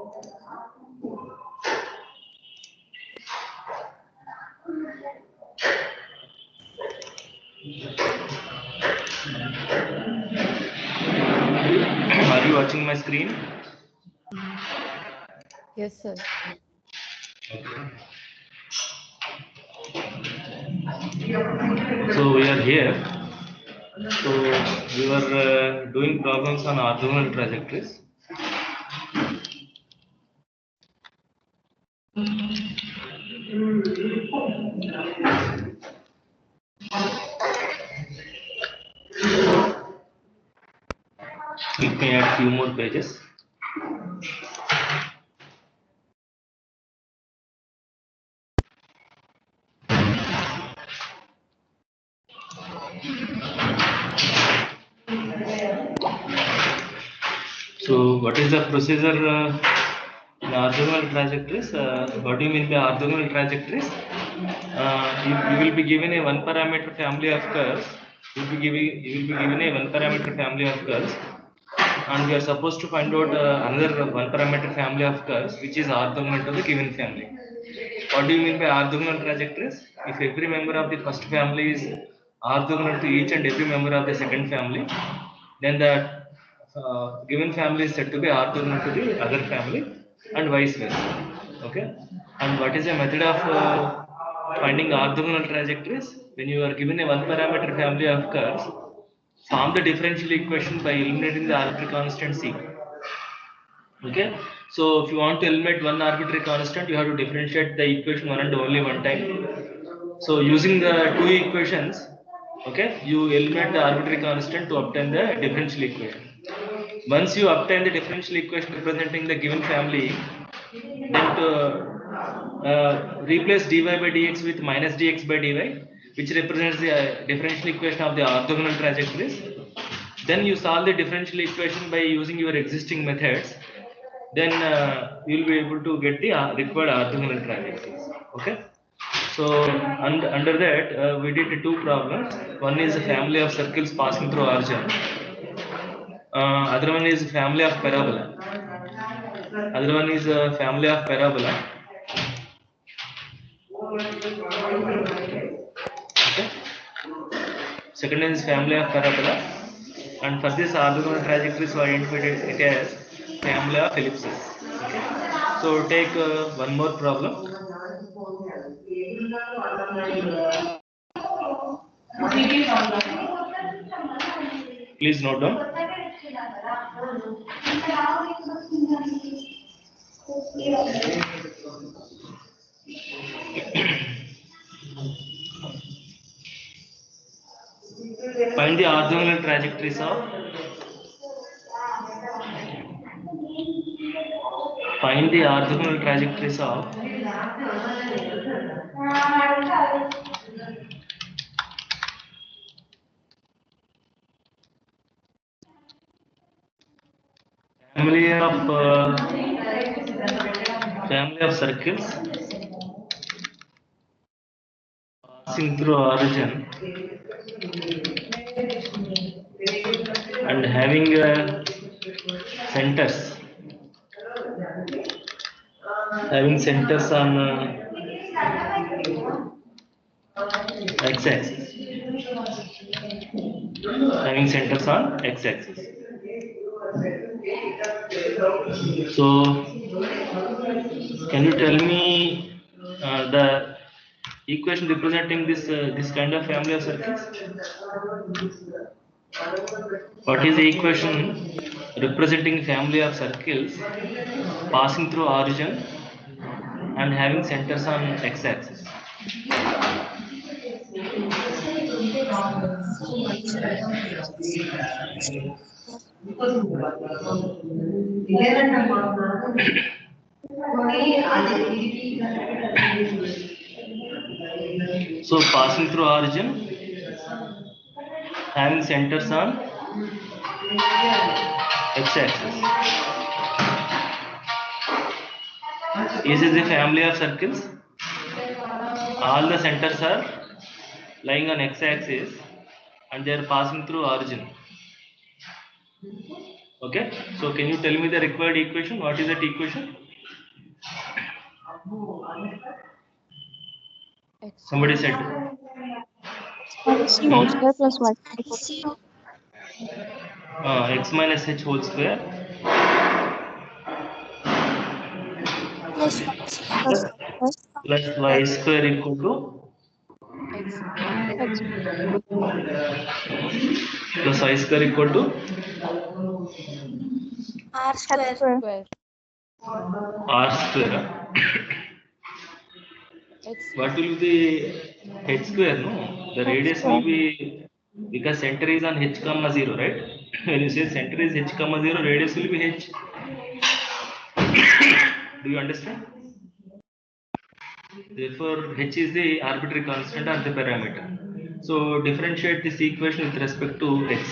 Are you watching my screen? Yes, sir. Okay. So we are here. So we were doing problems on orthogonal trajectories. Let me add few more pages. So what is the procedure in orthogonal trajectories? What do you mean by orthogonal trajectories? You will be given a one parameter family of curves. You will be given a one parameter family of curves, and we are supposed to find out another one parameter family of curves which is orthogonal to the given family. What do you mean by orthogonal trajectories? If every member of the first family is orthogonal to each and every member of the second family, then the given family is said to be orthogonal to the other family, and vice versa. Okay. And what is the method of finding orthogonal trajectories? When you are given a one parameter family of curves, form the differential equation by eliminating the arbitrary constant c. Okay, so if you want to eliminate one arbitrary constant, you have to differentiate the equation one and only one time. So using the two equations, okay, you eliminate the arbitrary constant to obtain the differential equation. Once you obtain the differential equation representing the given family, then to replace dy by dx with minus dx by dy, which represents the differential equation of the orthogonal trajectories. Then you solve the differential equation by using your existing methods. Then you will be able to get the required orthogonal trajectories. Okay. So under that we did two problems. One is a family of circles passing through origin. Other one is family of parabola. Other one is a family of parabola. Okay. Second is family of parabola, and for this orthogonal trajectories we identified it as family of ellipses. Okay. So take one more problem. Please note down. Find the orthogonal trajectories of family of circles passing through origin and having centers on x-axis. Having centers on x-axis. So, can you tell me the equation representing this kind of family of circles? What is the equation representing family of circles passing through origin and having centers on x-axis? So passing through origin, having centers on x-axis. Is this the family of circles? All the centers are lying on x-axis and they are passing through origin. Okay, so can you tell me the required equation? What is that equation? Somebody said Minus c whole square plus y x minus h whole square plus plus plus y square equal to x plus y square equal to x square r square. What will be the h square? No, the x radius square will be, because center is on h comma 0, right? When you say center is h comma 0, radius will be h. Do you understand? Therefore, h is the arbitrary constant or the parameter. So differentiate this equation with respect to x.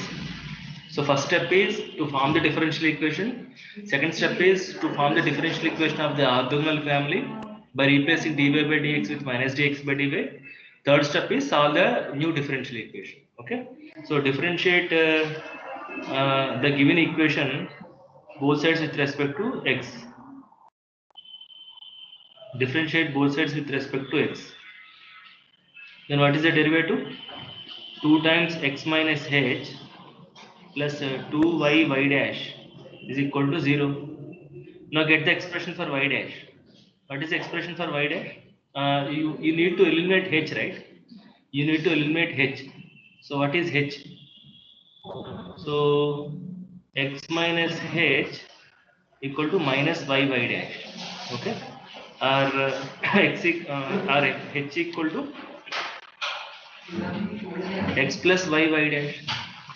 So first step is to form the differential equation. Second step is to form the differential equation of the orthogonal family by replacing dy by dx with minus dx by dy. Third step is solve the new differential equation. Okay. So differentiate the given equation both sides with respect to x. Differentiate both sides with respect to x. Then what is the derivative? 2 times x minus h plus 2y dash is equal to 0. Now get the expression for y dash. What is the expression for y dash? You need to eliminate h, right? You need to eliminate h. So what is h? So x minus h equal to minus y dash. Okay? Or or h equal to x plus y dash.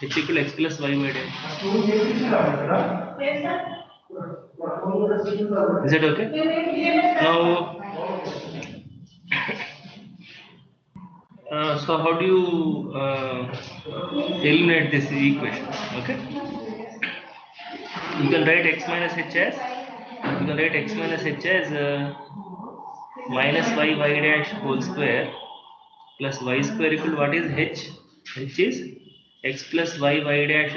H equal to x plus y dash. Is that okay? Now, so how do you eliminate this equation? Okay, you can write x minus h as minus y dash whole square plus y square equal to what is h? H is x plus y dash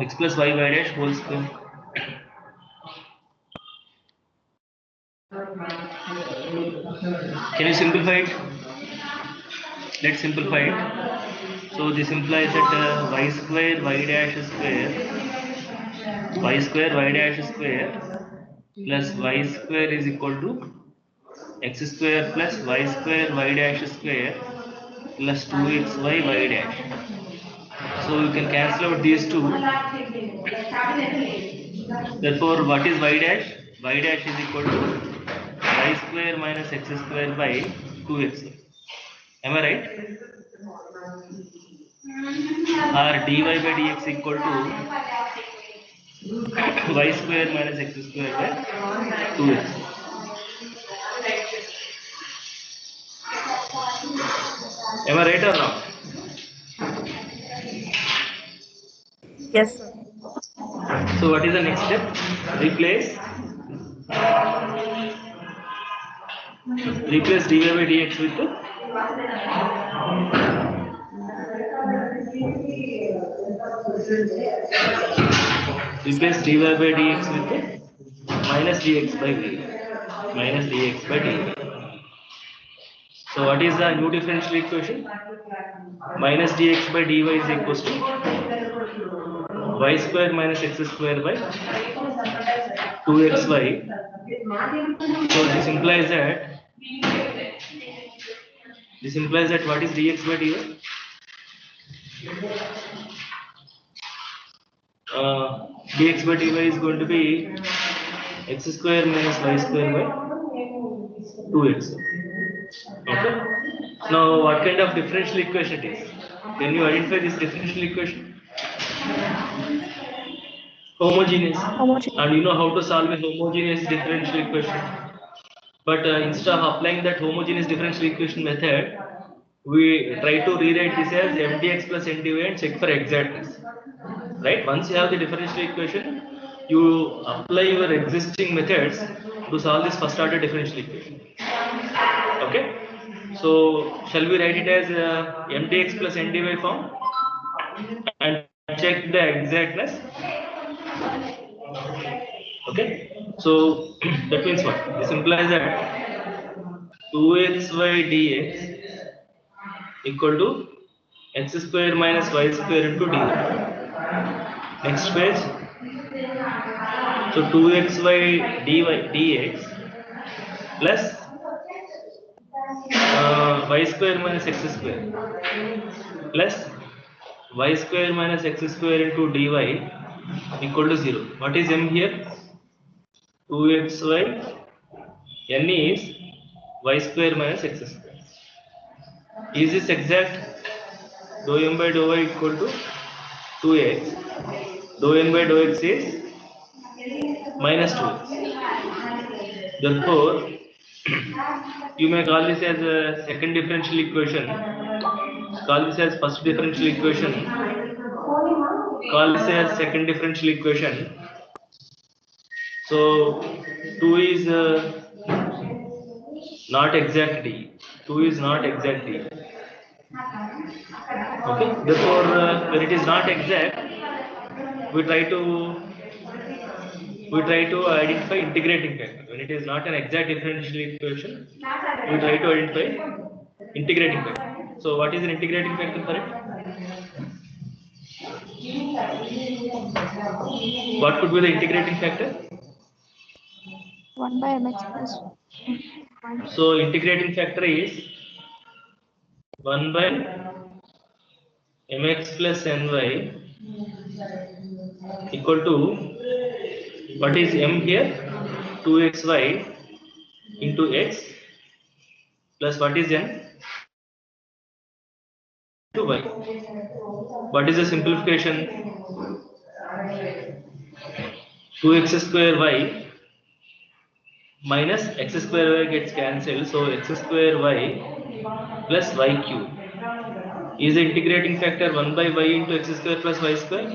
x plus y dash whole square. Can you simplify it? Let's simplify it. So this implies that y square y dash square plus y square is equal to x square plus y square y dash square plus 2xy y dash. So you can cancel out these two. Therefore, what is y dash? Y dash is equal to y square minus x square by 2x. Am I right? Or dy by dx equal to y square minus x square by 2x. Am I right or not? yes sir So what is the next step? Replace dy by dx with replace dy by dx with minus dx by v. Minus dx by dv. So what is the new differential equation? Minus dx by dy is equals to y square minus x square by 2xy. So this implies that what is dx by dy? Dx by dy is going to be x square minus y square by 2x. Okay. Now, what kind of differential equation it is? Can you identify this differential equation? Homogeneous. homogeneous And you know how to solve a homogeneous differential equation. But instead of applying that homogeneous differential equation method, we try to rewrite this as mdx plus ndy and check for exactness. Right? Once you have the differential equation, you apply your existing methods to solve this first order differential equation. Okay? So, shall we write it as mdx plus ndy form and check check the exactness. Okay, so that means what? This implies that 2xy dx equal to x square minus y square into dy. Next page. So 2xy dy dx plus y square minus x square plus y square minus x square into dy equal to 0. What is m here? 2xy. N is y square minus x square. Is this exact? Dou m by dou y equal to 2x. Dou n by dou x is minus 2x. Therefore, you may call this as a second differential equation. Call this as first differential equation. Call this as second differential equation. So 2 is not exact d. 2 is not exact d. Okay. Therefore, when it is not exact, we try to identify integrating factor. When it is not an exact differential equation, we try to identify integrating factor. So what is an integrating factor for it? What could be the integrating factor? 1 by mx plus 1. So integrating factor is 1 by mx plus ny equal to, what is m here? 2xy into x plus what is n? To y. What is the simplification? 2x square y minus x square y gets cancelled, so x square y plus y cube. Is the integrating factor 1 by y into x square plus y square?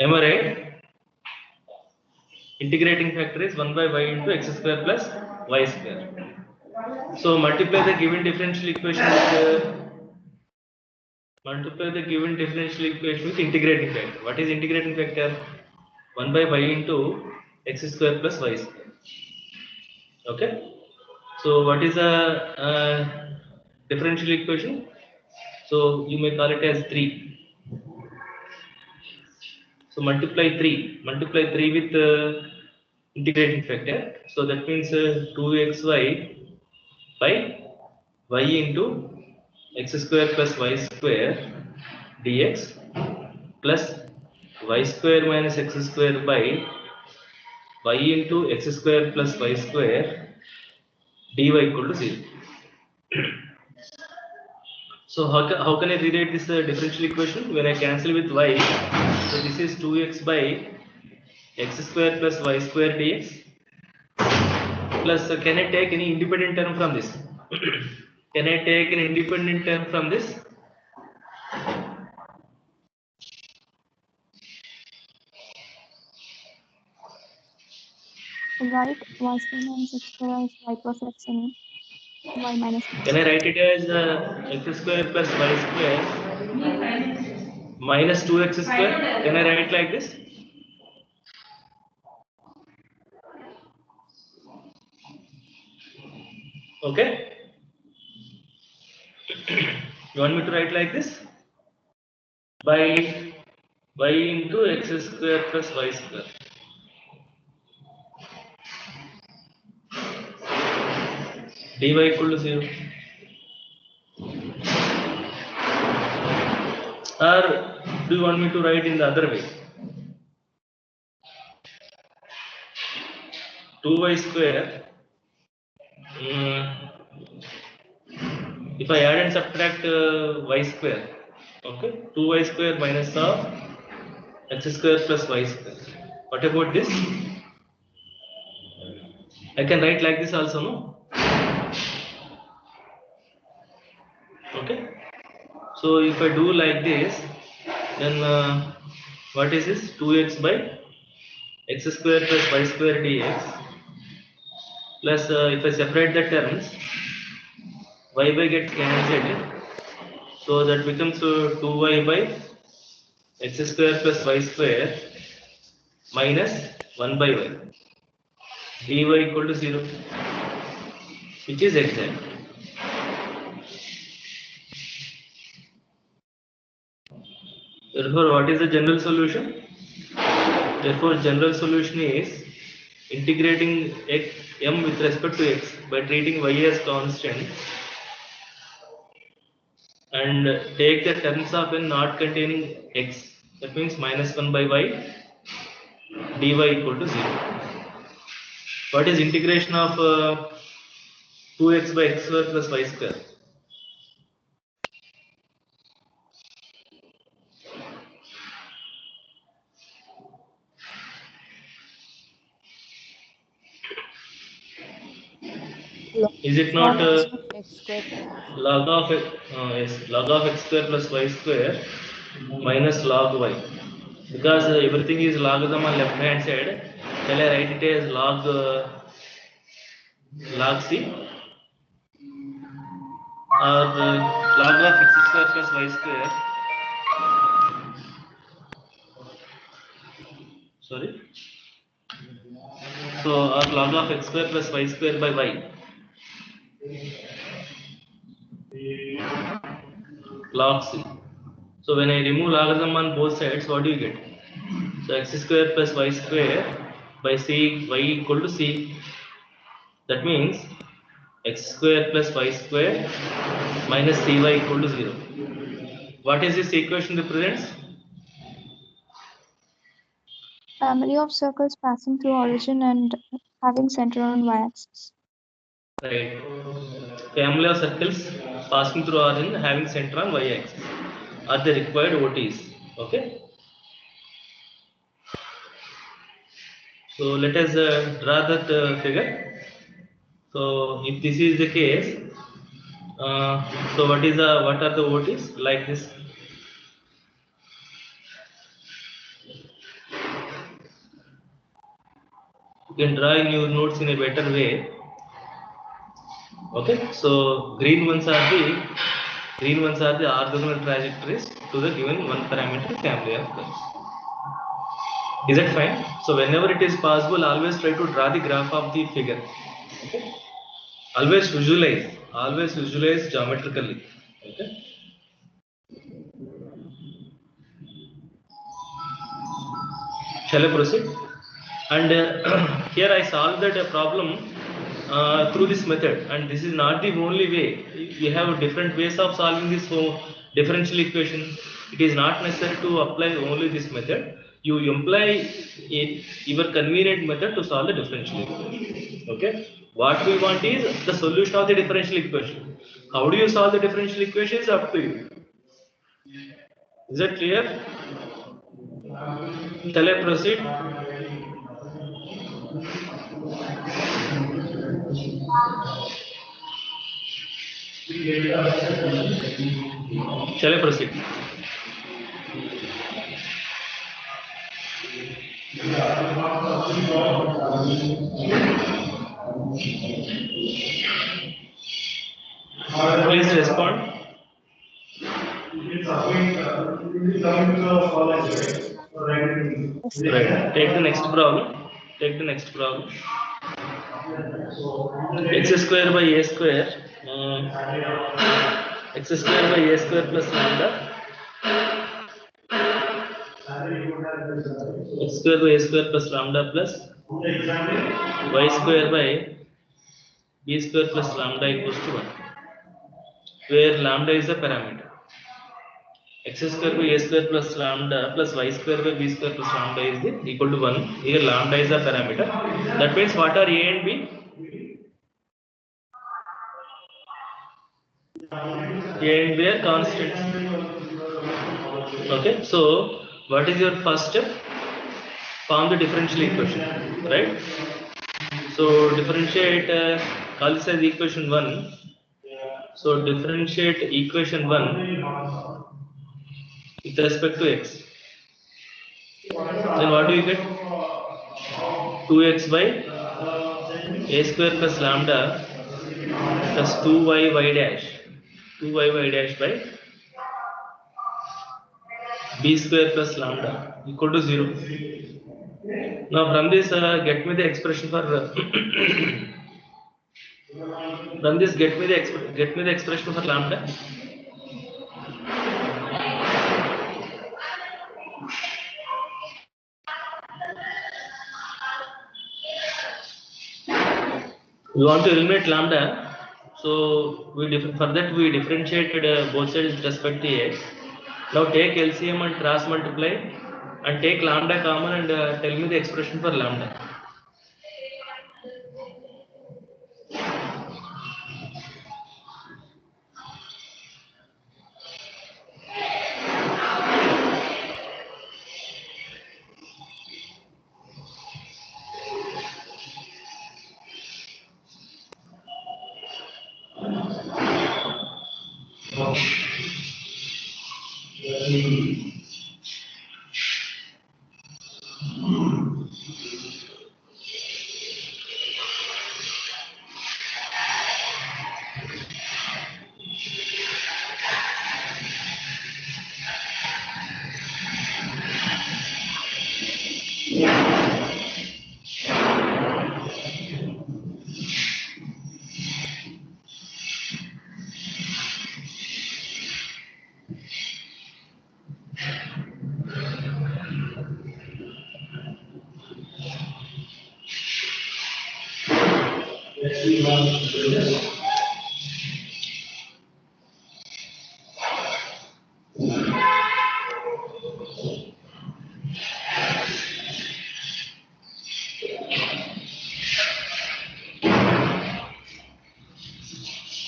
Am I right? Integrating factor is 1 by y into x square plus y square. So multiply the given differential equation with integrating factor. What is integrating factor? 1 by y into x square plus y square. Okay. So what is the differential equation? So you may call it as 3. So multiply 3 with integrating factor. So that means 2xy by y into x square plus y square dx plus y square minus x square by y into x square plus y square dy equal to 0. So how can I rewrite this differential equation? When I cancel with y, so this is 2x by x square plus y square dx plus can I take any independent term from this? Can I take an independent term from this? Right, y square minus x square is y plus x and y minus x. Can I write it as x square plus y square minus 2x square? Can I write like this? Okay. You want me to write like this? By y into x square plus y square. Dy equal to 0. Or do you want me to write in the other way? 2y square. If I add and subtract y square, okay, 2y square minus of x square plus y square. What about this? I can write like this also, no? Okay. So if I do like this, then what is this? 2x by x square plus y square dx plus if I separate the terms, y by gets cancelled, So that becomes 2y by x square plus y square minus 1 by y. dy equal to 0, which is exact. Therefore, what is the general solution? Therefore, general solution is integrating m with respect to x by treating y as constant and take the terms of n not containing x. That means minus 1 by y dy equal to 0. What is integration of 2x by x square plus y square? Is it not x square plus y square. log of yes, log of x square plus y square minus log y? Because everything is logarithm on left hand side, shall I write it as log c or log of x square plus y square? Sorry. So or log of x square plus y square by y. Log c. So when I remove logarithm on both sides, what do you get? So x square plus y square by c y equal to c. That means x square plus y square minus cy equal to 0. What is this equation represents? Family of circles passing through origin and having center on y-axis. Right. Family of circles passing through origin having center on y-axis are the required OTs. Okay. So let us draw that figure. So if this is the case, so what are the OTs like this? You can draw in your notes in a better way. Okay, so green ones are the orthogonal trajectories to the given one parameter family of curves. Is that fine? So whenever it is possible, always try to draw the graph of the figure. Okay? Always visualize geometrically. Okay? Shall I proceed? And here I solved that problem through this method, and this is not the only way. You have different ways of solving this differential equation. It is not necessary to apply only this method. You employ your convenient method to solve the differential equation. Okay. What we want is the solution of the differential equation. How do you solve the differential equation is up to you. Is that clear? Shall I proceed? Shall I proceed? Please respond. Yes. Right. Take the next problem. Take the next problem. X square by a square. X square by a square plus lambda. X square by a square plus lambda plus y square by b square plus lambda equals to 1. Where lambda is the parameter. X square by a square plus lambda plus y square by b square plus lambda is equal to 1. Here lambda is the parameter. That means what are a and b? A and b are constants. Okay, so what is your first step? Form the differential equation, right? So differentiate, call this as equation 1. So differentiate equation 1 with respect to x. Then what do you get? 2x by a square plus lambda plus 2y y dash. 2y y dash by b square plus lambda equal to 0. Now from this get me the expression for from this get me the expression for lambda. We want to eliminate lambda, so for that we differentiated both sides with respect to x. Now take LCM and cross multiply and take lambda common and tell me the expression for lambda.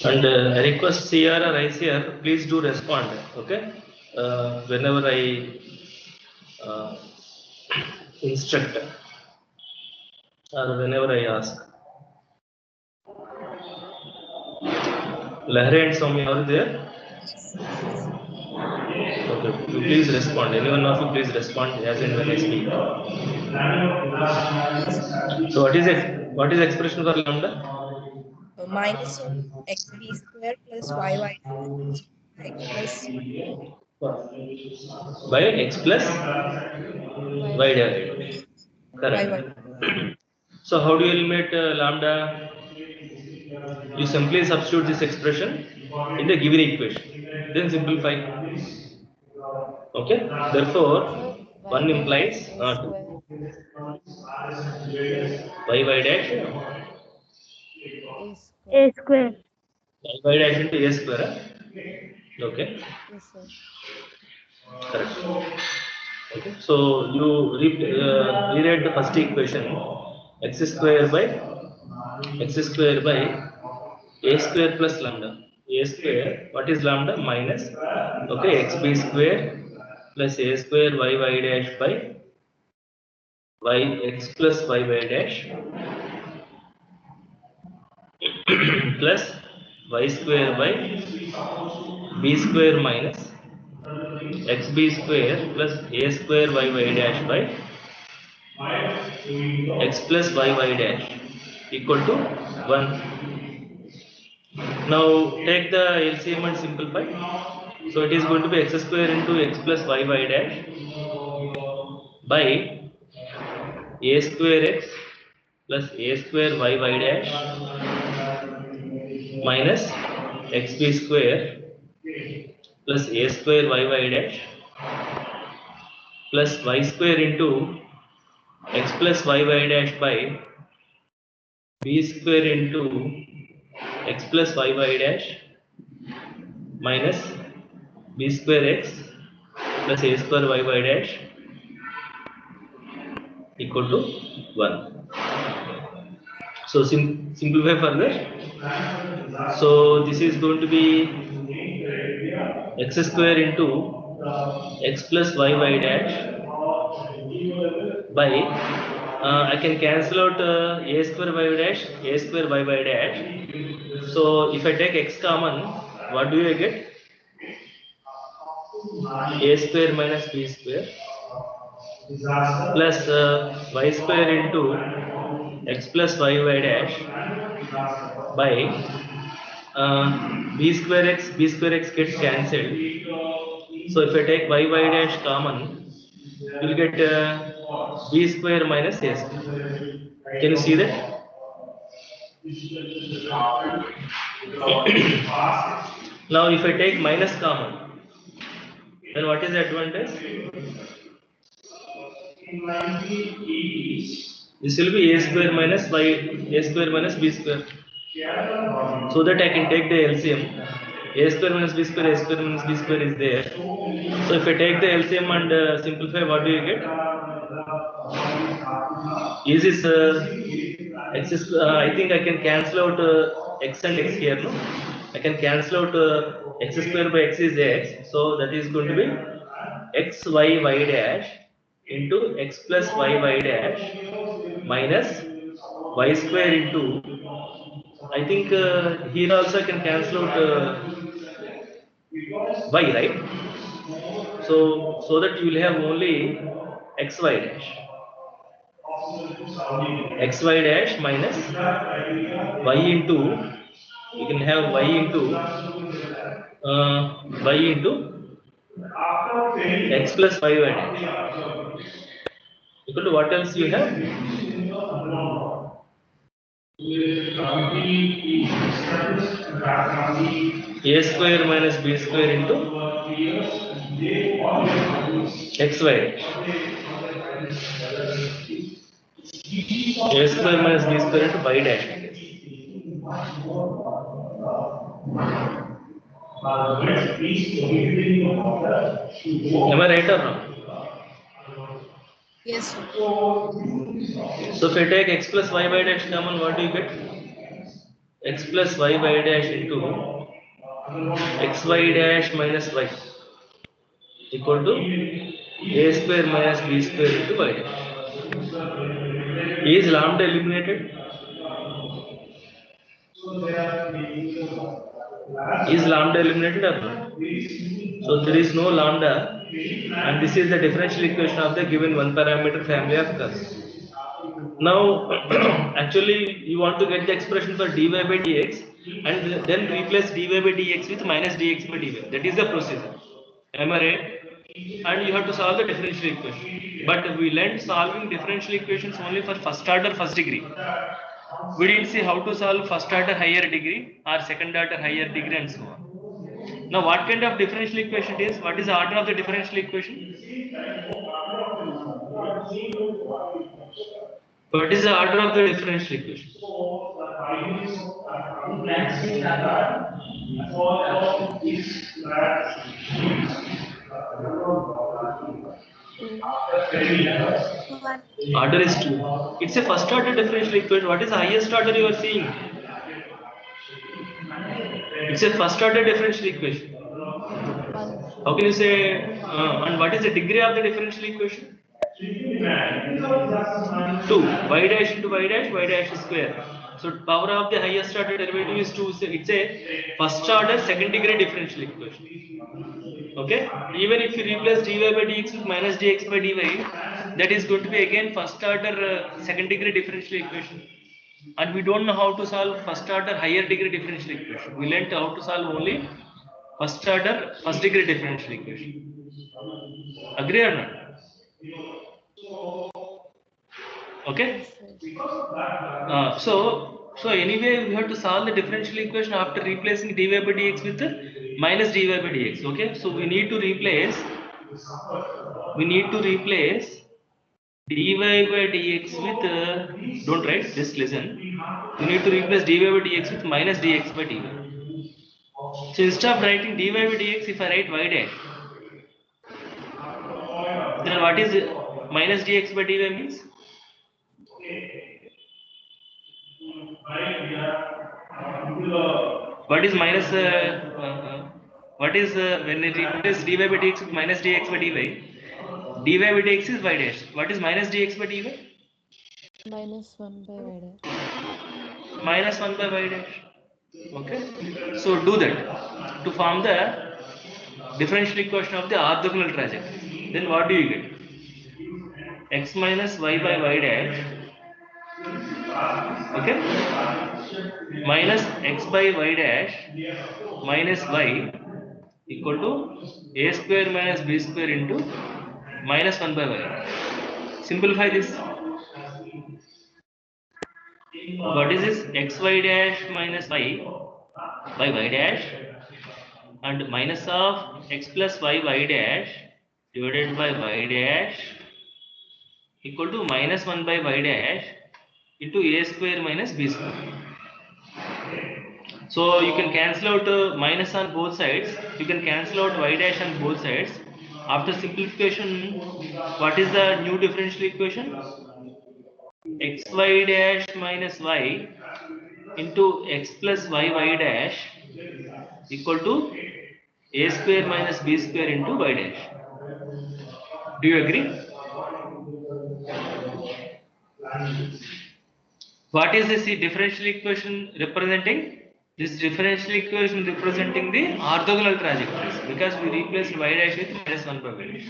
And I request CR or ICR, please do respond, okay? Whenever I instruct or whenever I ask. Lahari and Soumi, are you there? Yes. Okay, you please respond. Anyone of you please respond as and when I speak. So what is it? What is the expression for lambda? Minus of xb square plus yy x plus By x plus y y dash. yy. Correct. So how do you eliminate lambda? You simply substitute this expression in the given equation. Then simplify. Okay. So Therefore, y one dash is implies a square. y dash A square. A square. y dash into a square. Okay. Yes, sir. Correct. Okay. So you rewrite the first equation x square by a square plus lambda. A square, what is lambda? Minus, okay, xb square plus a square y dash by y x plus y dash plus y square by b square minus xb square plus a square y dash by x plus y dash equal to 1. Now take the LCM and simplify. So it is going to be x square into x plus y dash by a square x plus a square y dash minus xb square plus a square y dash plus y square into x plus y dash by b square into x plus y dash minus b square x plus a square y dash equal to 1. So simplify further. So this is going to be x square into x plus y dash by I can cancel out a square y dash, a square y dash. So if I take x common, what do I get? A square minus b square plus y square into x plus y dash by b square x gets cancelled So if I take y dash common, you will get b square minus a square. Can you see that? Now if I take minus common, then what is the advantage? This will be a square minus y, a square minus b square. So that I can take the LCM. A square minus b square, a square minus b square is there. So if I take the LCM and simplify, what do you get? Is this x is, I think I can cancel out x and x here, no? I can cancel out x square by x is x. So that is going to be x y dash into x plus y dash minus y square into, I think here also I can cancel out y, right? So that you will have only xy dash, xy dash minus y into, you can have y into x plus y dash equal to what else you have? A square minus b square into xy dash. A square minus b square into y dash, I guess. Am I right or wrong? Yes, sir. So if I take x plus y dash common, what do you get? X plus y dash into xy dash minus y equal to a square minus b square into y dash. Is lambda eliminated? Is lambda eliminated or not? So there is no lambda, and this is the differential equation of the given one parameter family of curves. Now, actually, you want to get the expression for dy by dx, and then replace dy by dx with minus dx by dy. That is the procedure. Am I right? And you have to solve the differential equation. But we learned solving differential equations only for first order, first degree. We didn't see how to solve first order higher degree or second order higher degree and so on. Now, what kind of differential equation it is? What is the order of the differential equation? What is the order of the differential equation? Two. Order is 2. It's a first order differential equation. What is the highest order you are seeing? It's a first order differential equation. One. How can you say, and what is the degree of the differential equation? 2. Y dash into y dash square. So power of the highest order derivative is 2. So it's a first order second degree differential equation. Okay? Even if you replace dy by dx with minus dx by dy, that is going to be again first order second degree differential equation. And we don't know how to solve first order higher degree differential equation. We learned how to solve only first order first degree differential equation. Agree or not? Okay? Yes, sir. So anyway, we have to solve the differential equation after replacing dy by dx with minus dy by dx. Okay? So we need to replace dy by dx with, don't write, just listen. We need to replace dy by dx with minus dx by dy. So instead of writing dy by dx, if I write y dash, then what is minus dx by dy means? What is minus? What is when it replaces dy by dx with minus dx by dy? Dy by dx is y dash. What is minus dx by dy? Minus 1 by y dash. Minus 1 by y dash. Okay. So do that to form the differential equation of the orthogonal trajectory. Then what do you get? X minus y by y dash. Okay. Minus x by y dash minus y equal to a square minus b square into minus 1 by y. Simplify this. What is this? Xy dash minus y by y dash and minus of x plus y dash divided by y dash equal to minus 1 by y dash into a square minus b square. So you can cancel out minus on both sides. You can cancel out y dash on both sides. After simplification, what is the new differential equation? Xy dash minus y into x plus y dash equal to a square minus b square into y dash. Do you agree? What is this differential equation representing? This differential equation representing the orthogonal trajectories because we replaced y dash with minus 1 by y dash.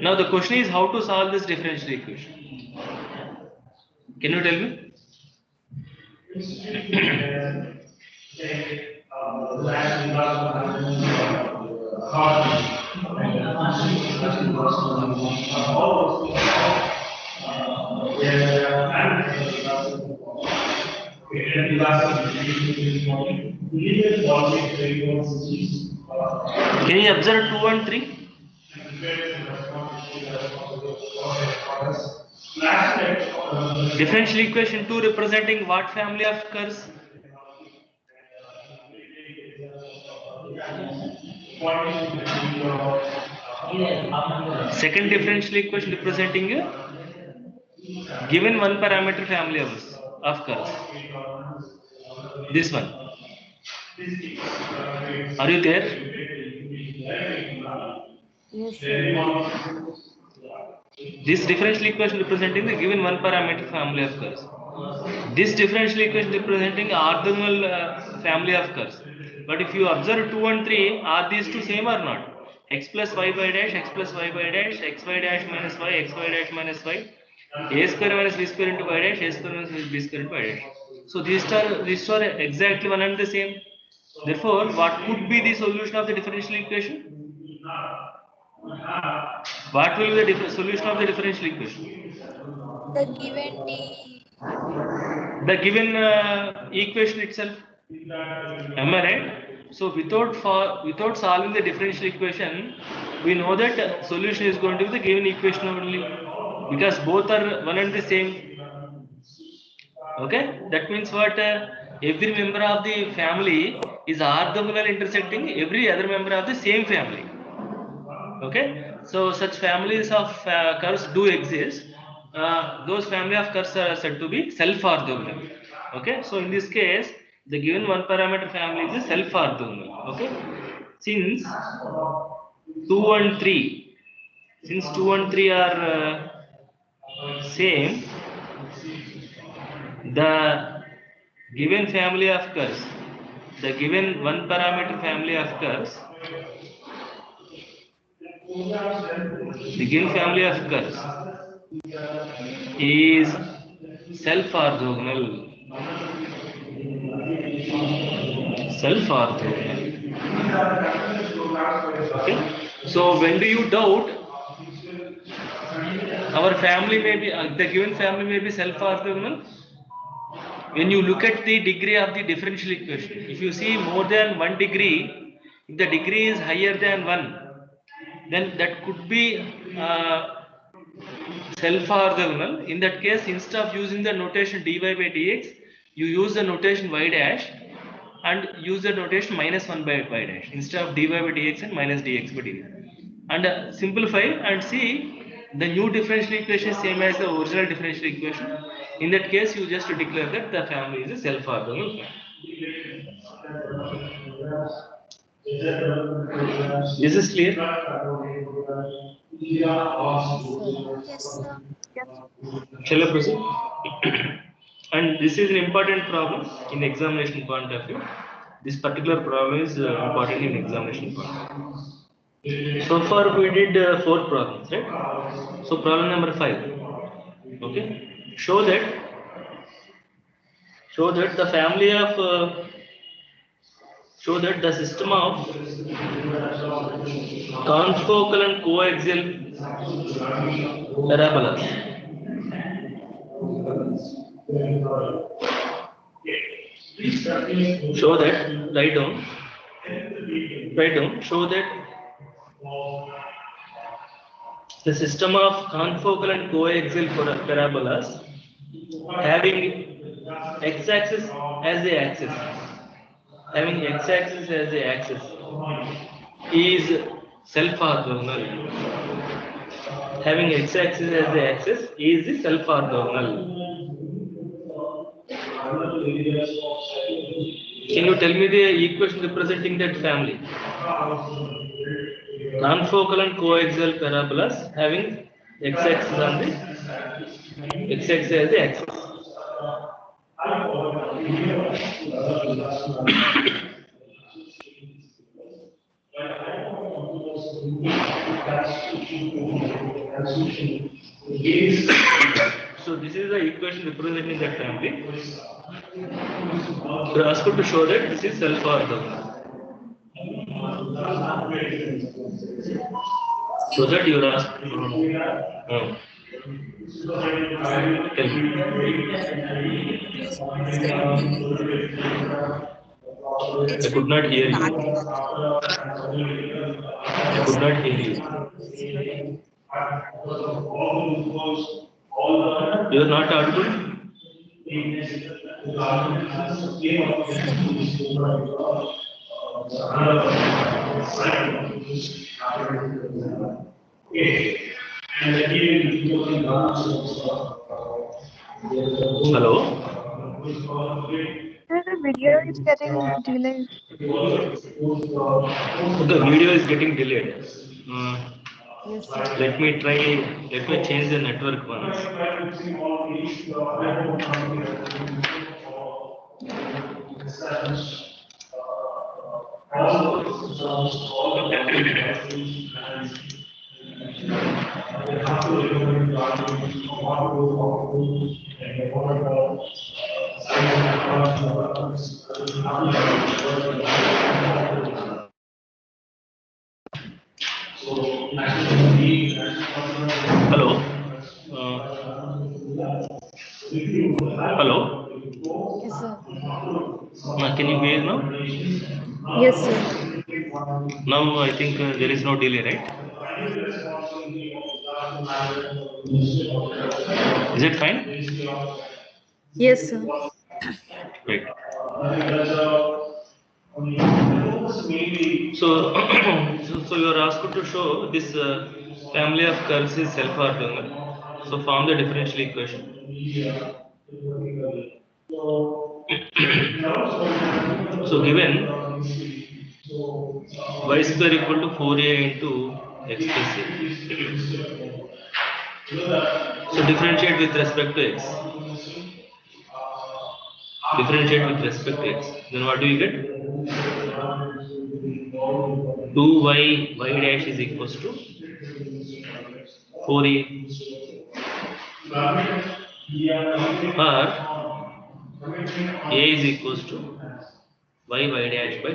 Now the question is how to solve this differential equation. Can you tell me? Can you observe 2 and 3? Differential equation 2 representing what family of curves? Second differential equation representing a given one parameter family of curves. This one. Are you there? Yes, sir. This differential equation representing the given one parameter family of curves. This differential equation representing orthogonal family of curves. But if you observe 2 and 3, are these two same or not? X plus y by dash, x plus y by dash, xy dash minus y, xy dash minus y, a square minus b square into y dash, a square minus b square into y dash. So these are exactly one and the same. Therefore, what could be the solution of the differential equation? What will be the solution of the differential equation? The given D. The given equation itself. Am I right? So without solving the differential equation, we know that solution is going to be the given equation only because both are one and the same. Okay, that means what? Every member of the family is orthogonal intersecting every other member of the same family. Okay, so such families of curves do exist. Those family of curves are said to be self-orthogonal. Okay, so in this case, the given one parameter family is a self-orthogonal. Okay, since 2 and 3, since 2 and 3 are same, the given family of curves, the given one parameter family of curves, the given family of curves is self-orthogonal. Self-orthogonal. Okay. So when do you doubt our family may be the given family may be self-orthogonal? When you look at the degree of the differential equation, if you see more than 1 degree, if the degree is higher than 1, then that could be self-orthogonal. In that case, instead of using the notation dy by dx, you use the notation y dash and use the notation minus 1 by y dash instead of dy by dx and minus dx by dy. And simplify and see the new differential equation is same as the original differential equation. In that case, you just declare that the family is a self-orthogonal family. Is this clear? Yes, sir. Yes, sir. Yes. Shall I proceed? And this is an important problem in examination point of view. This particular problem is important in examination point of view. So far we did 4 problems, right? So problem number 5. Okay. Show that the family of show that the system of confocal and coaxial parabolas show that show that the system of confocal and coaxial parabolas having x-axis as the axis is self-orthogonal. Having x-axis as the axis is the self-orthogonal. Can you tell me the equation representing that family? Confocal and coaxial parabolas having x-axis on the x-axis as the axis. So this is the equation representing that family. You are asked to show that this is self-orthogonal. So that you are asked. Tell me. I could not hear you. I could not hear you. You are not audible. Hello. The video is getting delayed. The video is getting delayed. Yes, sir. Let me change the network once. Hello. Hello. Yes, sir. Can you hear now? Yes, sir. Now I think there is no delay, right? Is it fine? Yes, sir. Right. So, so you are asked to show this family of curves is self-orthogonal. So form the differential equation. So given y square equal to 4a into x plus a. So differentiate with respect to x. Differentiate with respect to x. Then what do you get? 2y dash is equals to 4a. Or a is equals to y dash by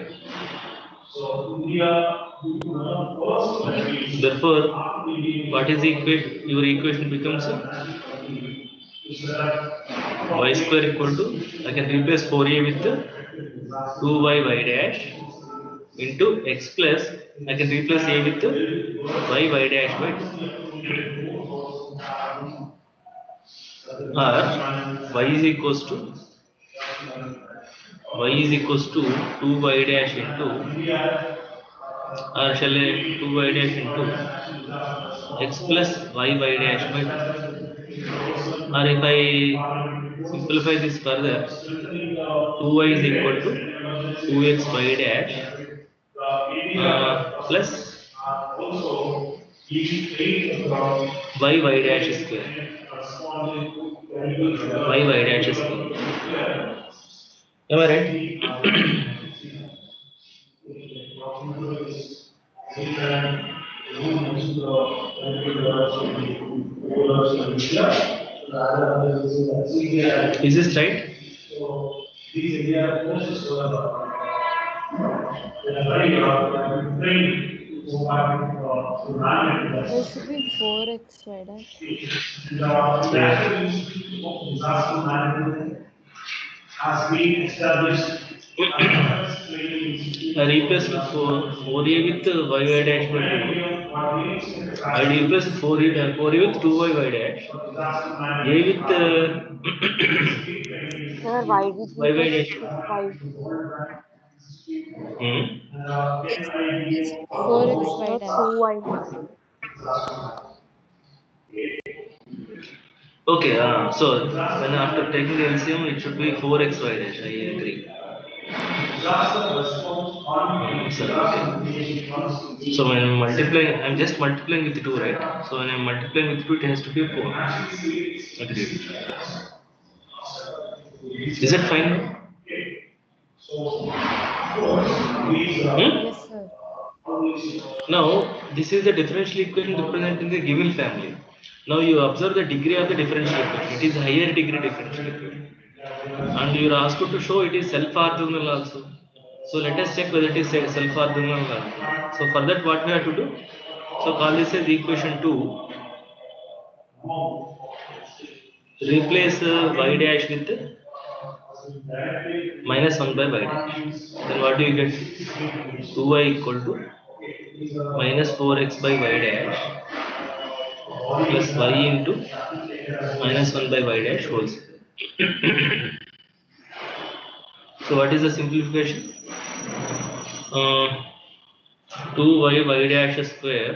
2. Therefore, what is the equation? Your equation becomes y square equal to, I can replace 4a with 2y dash into x plus, I can replace a with y dash by 2. Or y is equals to 2y dash into, or shall I 2y dash into x plus y dash by 2. Or if I simplify this further, 2y is equal to 2x y dash plus y dash square. Y dash square. Am I right? Is this right? There should be 4x y dash. I replaced 4a with y dash by 2. I replaced 4a with 2y dash. A with Sir, why did you y just dash. put y? Hmm? Yes, yes. 4x y Not dash. 2y. Okay, so when after taking the LCM, it should be 4xy dash. I agree. Sir, okay. So when I'm multiplying, I'm just multiplying with 2, right? So when I'm multiplying with 2, it has to be 4. Agreed. Is it fine? Hmm? Yes, sir. Now, this is the differential equation representing the given family. Now you observe the degree of the differential equation. It is higher degree differential equation. And you are asked to show it is self-orthogonal also. So let us check whether it is self-orthogonal or not. So for that what we have to do? So call this as equation 2. Replace y dash with minus 1 by y dash. Then what do you get? 2y equal to minus 4x by y dash plus y into minus 1 by y dash whole square. So what is the simplification? Uh, 2y dash square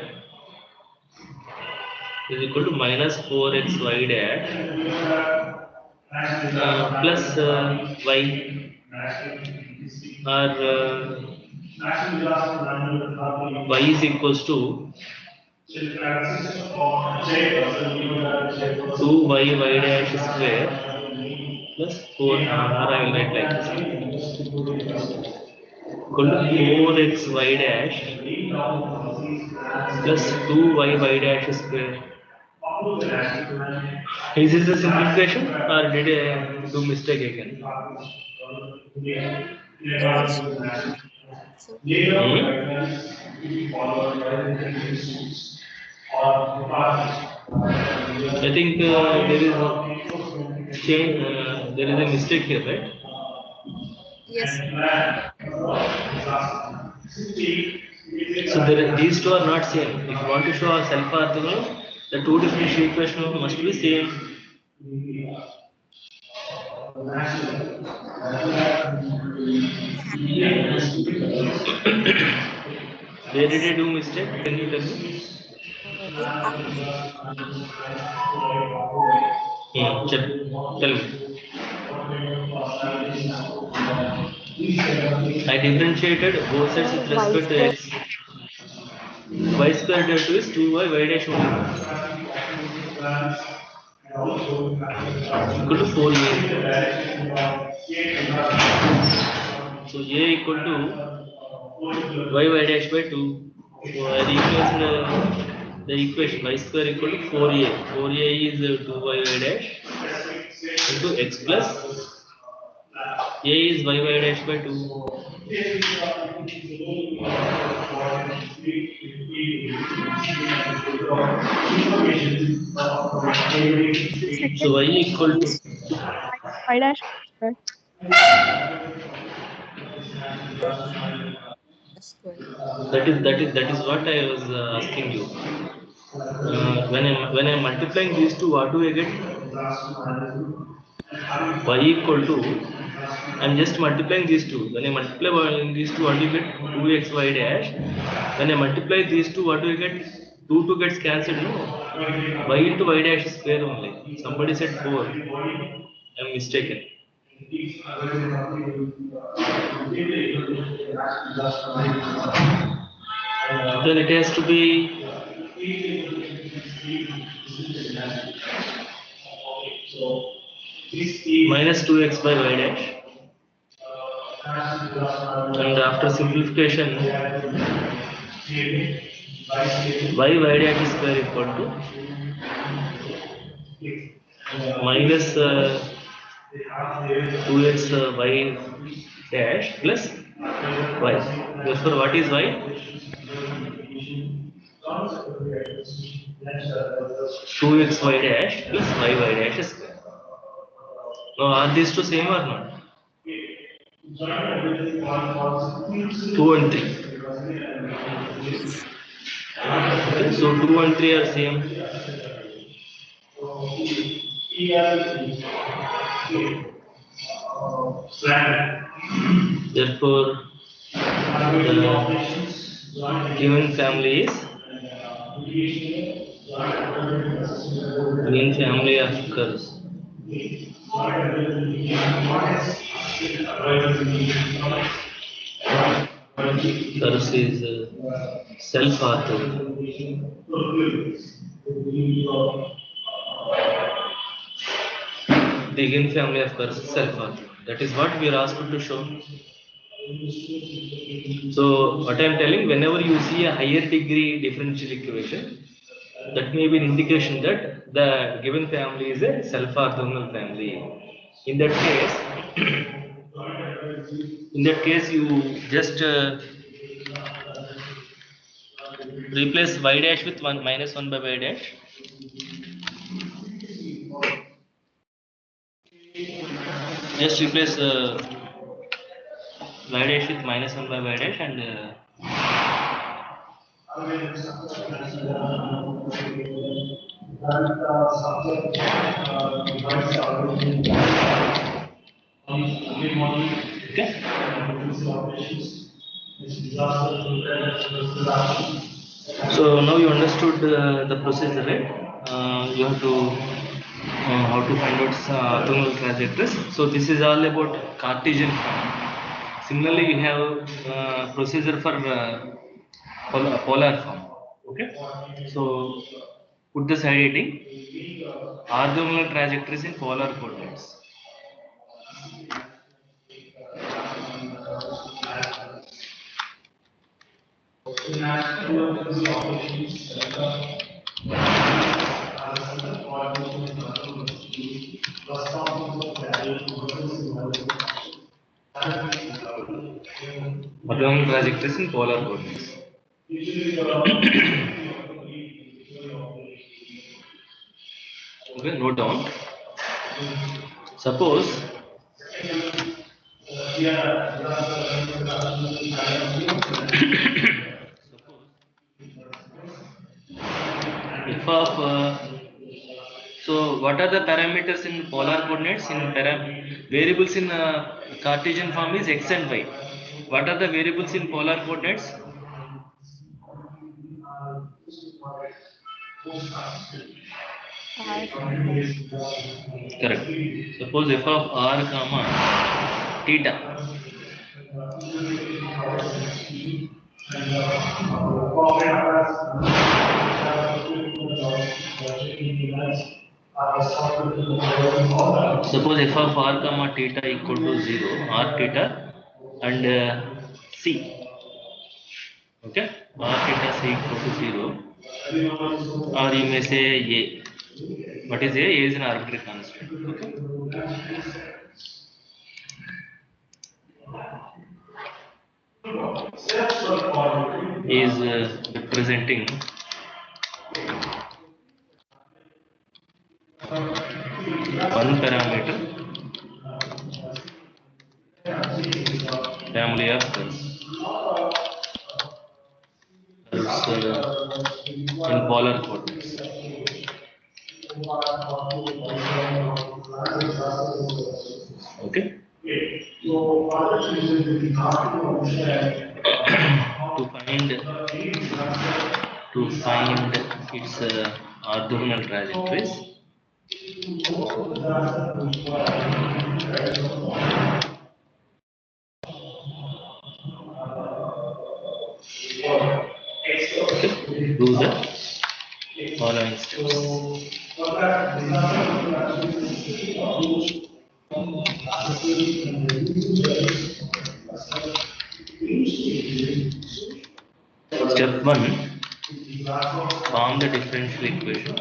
is equal to minus 4x y dash plus y or y is equals to 2y dash square plus 4 or I will write like this equal to 4x y dash plus 2y dash square. Is this the simplification or did I do mistake again? Yes, sir. I think there is a change, there is a mistake here, right? Yes, sir. So these two are not same. If you want to show a self-orthogonal, the two differential equations must be same. Where did I do mistake? Can you tell me? In after Tell me. I differentiated both sides Sir, with y respect to square. x. Y square delta 2 is 2y dash only. Equal to 4a. So a equal to y dash by 2. So I replace the equation y square equal to 4a. 4a is 2y dash into x plus a is y dash by 2. the second So y equal to is y dash square. Square. that is what I was asking you. When I'm multiplying these two, what do I get? Y equal to, I'm just multiplying these two. When I multiply these two, what do you get? 2xy dash. When I multiply these two, what do you get? 2 gets cancelled, no? Y into y dash is square only. Somebody said 4. I'm mistaken. Then it has to be minus 2x by y dash. And after simplification, y dash square equal to minus 2x y dash plus Y. Therefore, what is Y? 2xy dash plus y dash square. Now, are these two same or not? 2 and 3. Okay, so 2 and 3 are same. Therefore, the given family is given family of curves. Curves is self-orthogonal. The given family of curves is self-orthogonal. That is what we are asked to show. So, what I am telling, whenever you see a higher degree differential equation, that may be an indication that the given family is a self-orthogonal family. In that case, you just replace y dash with 1 minus 1 by y dash. Just replace y dash with minus 1 by y dash and okay. So now you understood the procedure, right? You have to how to find out orthogonal trajectories. So this is all about Cartesian form. Similarly, we have procedure for polar form. Okay. So put the side heading orthogonal trajectories in polar coordinates. Orthogonal trajectories in polar coordinates. Okay, note down. Suppose if of so what are the parameters in polar coordinates in variables in Cartesian form is x and y. What are the variables in polar coordinates? R theta. Correct. Suppose f of r comma theta. Suppose f of r comma theta equal to 0, r theta and c. Okay, r theta c equal to 0, or you may say a. What is a? A is an arbitrary constant. Okay. Is representing one parameter family of curves in polar coordinates. Okay. to find its orthogonal trajectories. Okay, do the following steps. Step 1, form the differential equation.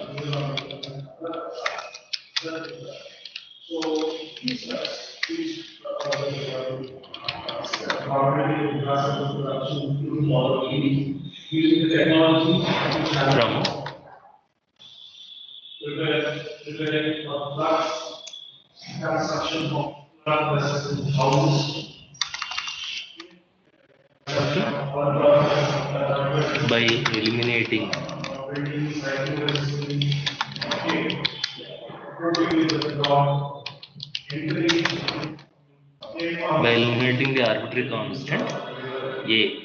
by eliminating the arbitrary constant A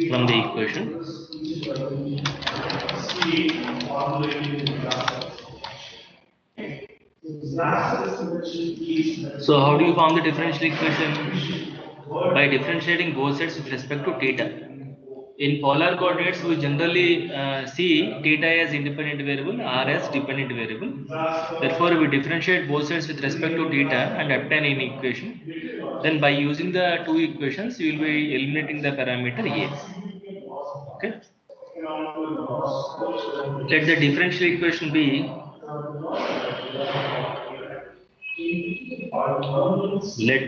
from the equation. So how do you form the differential equation? By differentiating both sides with respect to theta. In polar coordinates, we generally see theta as independent variable, r as dependent variable. Therefore, we differentiate both sides with respect to theta and obtain an equation. Then, by using the two equations, you will be eliminating the parameter a. Okay. Let the differential equation be. Let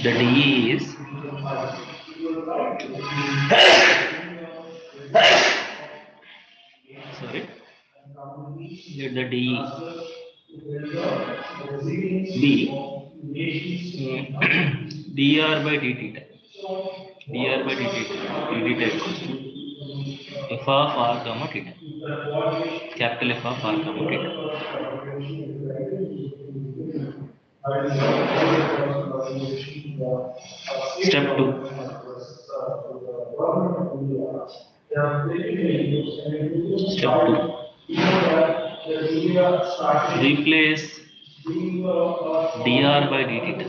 the dE is sorry. Let the dE be dr by d theta. Dr by d theta equals to f of r comma theta. Capital F of r comma theta. Step 2. Step 2. Replace dr by d theta.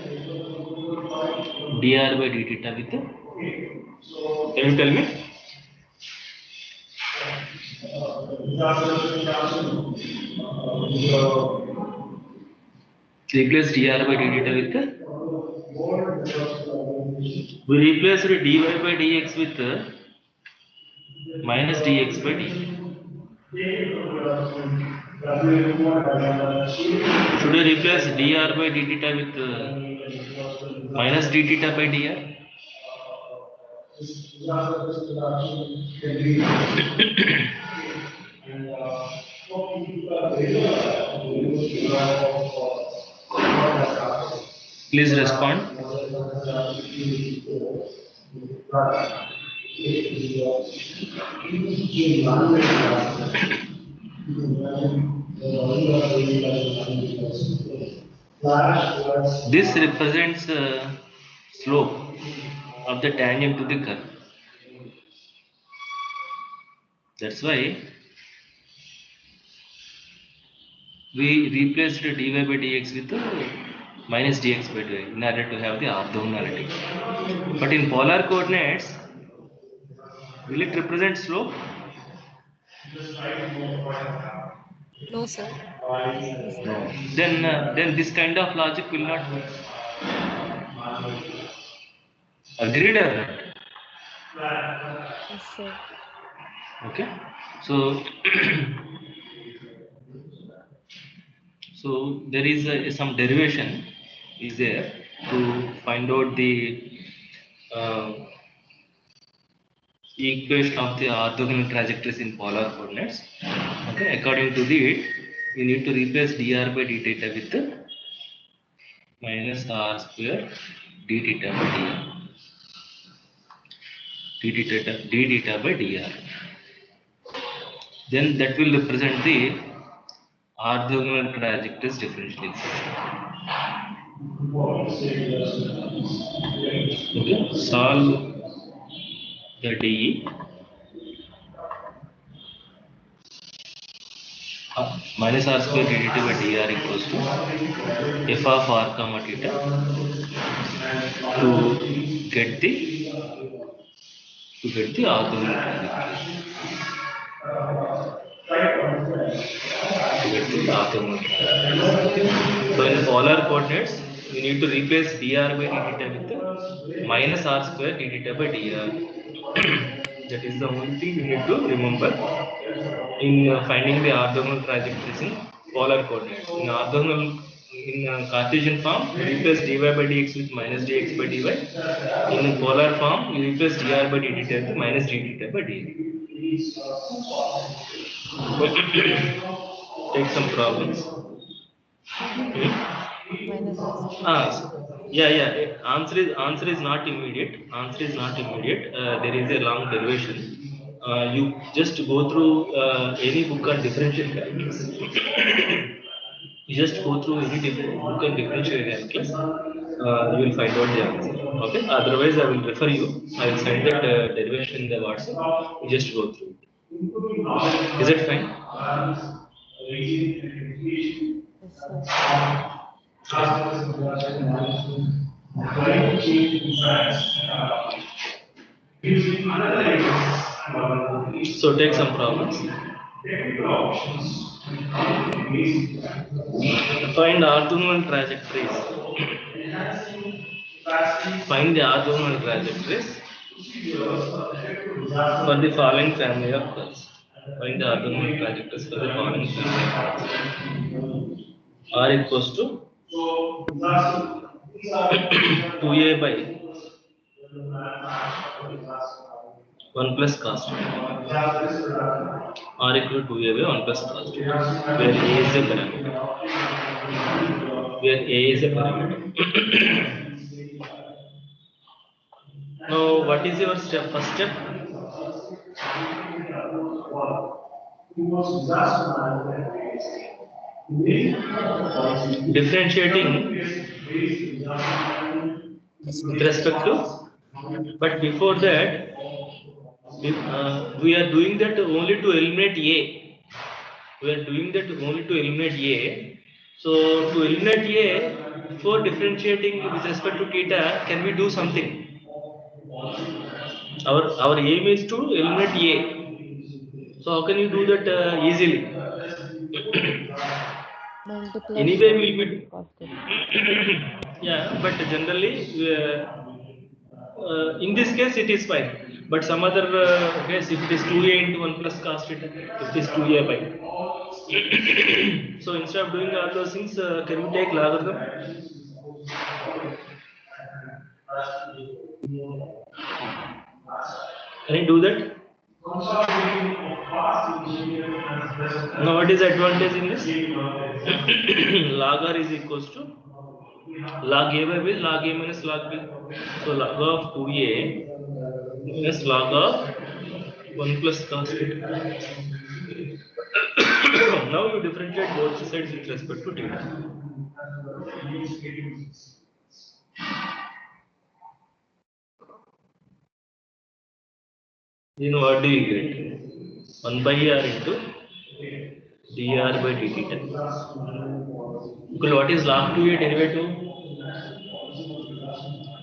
Dr by d theta with. Can you tell me? Replace dr by d theta with. We replace dy by dx with minus dx by dt. Should we replace dr by d theta with minus d theta by dr? Please respond. This represents slope of the tangent to the curve. That's why we replaced dy by dx with minus dx by dy in order to have the orthogonality. But in polar coordinates, will it represent slope? No, sir. No. Then this kind of logic will not work. Agreed or not? Yes, sir. Okay. So so there is some derivation is there to find out the uh, equation of the orthogonal trajectories in polar coordinates. Okay, according to it, you need to replace dr by d theta with minus r square d theta by d theta by dr. Then that will represent the orthogonal trajectories differential equation. Okay, solve the dE. Minus r square d theta by dr equals to f of r comma theta to get the orthogonal trajectory. So in polar coordinates, we need to replace dr by d theta with minus r square d theta by dr. That is the only thing you need to remember in finding the orthogonal trajectories in polar coordinates. In orthogonal in Cartesian form, you replace dy by dx with minus dx by dy. In polar form, you replace dr by dt with minus dt by dt. Take some problems. Minus as Yeah. Answer is not immediate. Answer is not immediate. There is a long derivation. You just go through any book on differential calculus. You just go through any different book on differential calculus. You will find out the answer. Okay. Otherwise, I will refer you. I will send that derivation in the WhatsApp. You just go through it. Is it fine? yes, sir. So take some problems. Find orthogonal trajectories. Find the orthogonal trajectories for the following family of curves. Find the orthogonal trajectories for the following family of curves. R equals to 2a by 1 plus cos theta. R equal to 2a by 1 plus cos theta, where a is a parameter. Where a is a parameter. Now, what is your step? First step? Differentiating with respect to, but before that, we are doing that only to eliminate A. We are doing that only to eliminate A. So, to eliminate A, before differentiating with respect to theta, can we do something? Our aim is to eliminate A. So, how can you do that easily? Multiply Anyway, A will with be. cos theta. Yeah, but generally, in this case, it is fine. But some other case, if it is 2a into 1 plus cos theta, it is 2a by. So instead of doing all those things, can you take logarithm? Can you do that? Now, what is the advantage in this? Log r is equals to log a by b, log a minus log b. So log of 2a minus log of 1 plus cos theta. Now you differentiate both sides with respect to theta. Then what do you get? 1 by r into dr by d theta. What is log 2a derivative?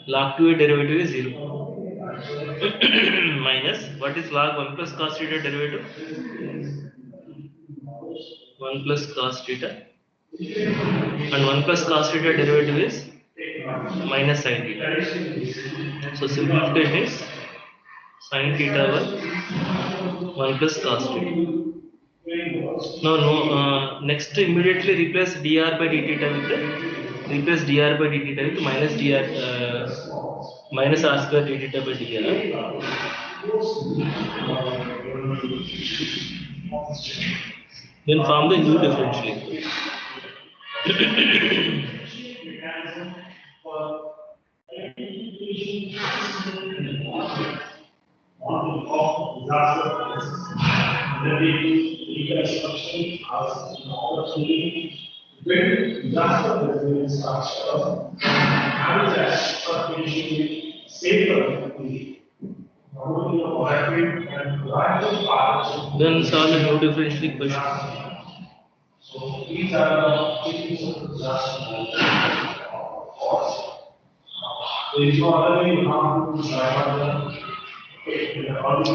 Log 2a derivative is 0. Minus, what is log 1 plus cos theta derivative? 1 plus cos theta. And 1 plus cos theta derivative is minus sin theta. So simplification is sin theta by 1 plus cos theta. No. Next, immediately replace dr by d theta with minus minus r square d theta by dr. Then form the new differential equation. Then solve the new differential equation.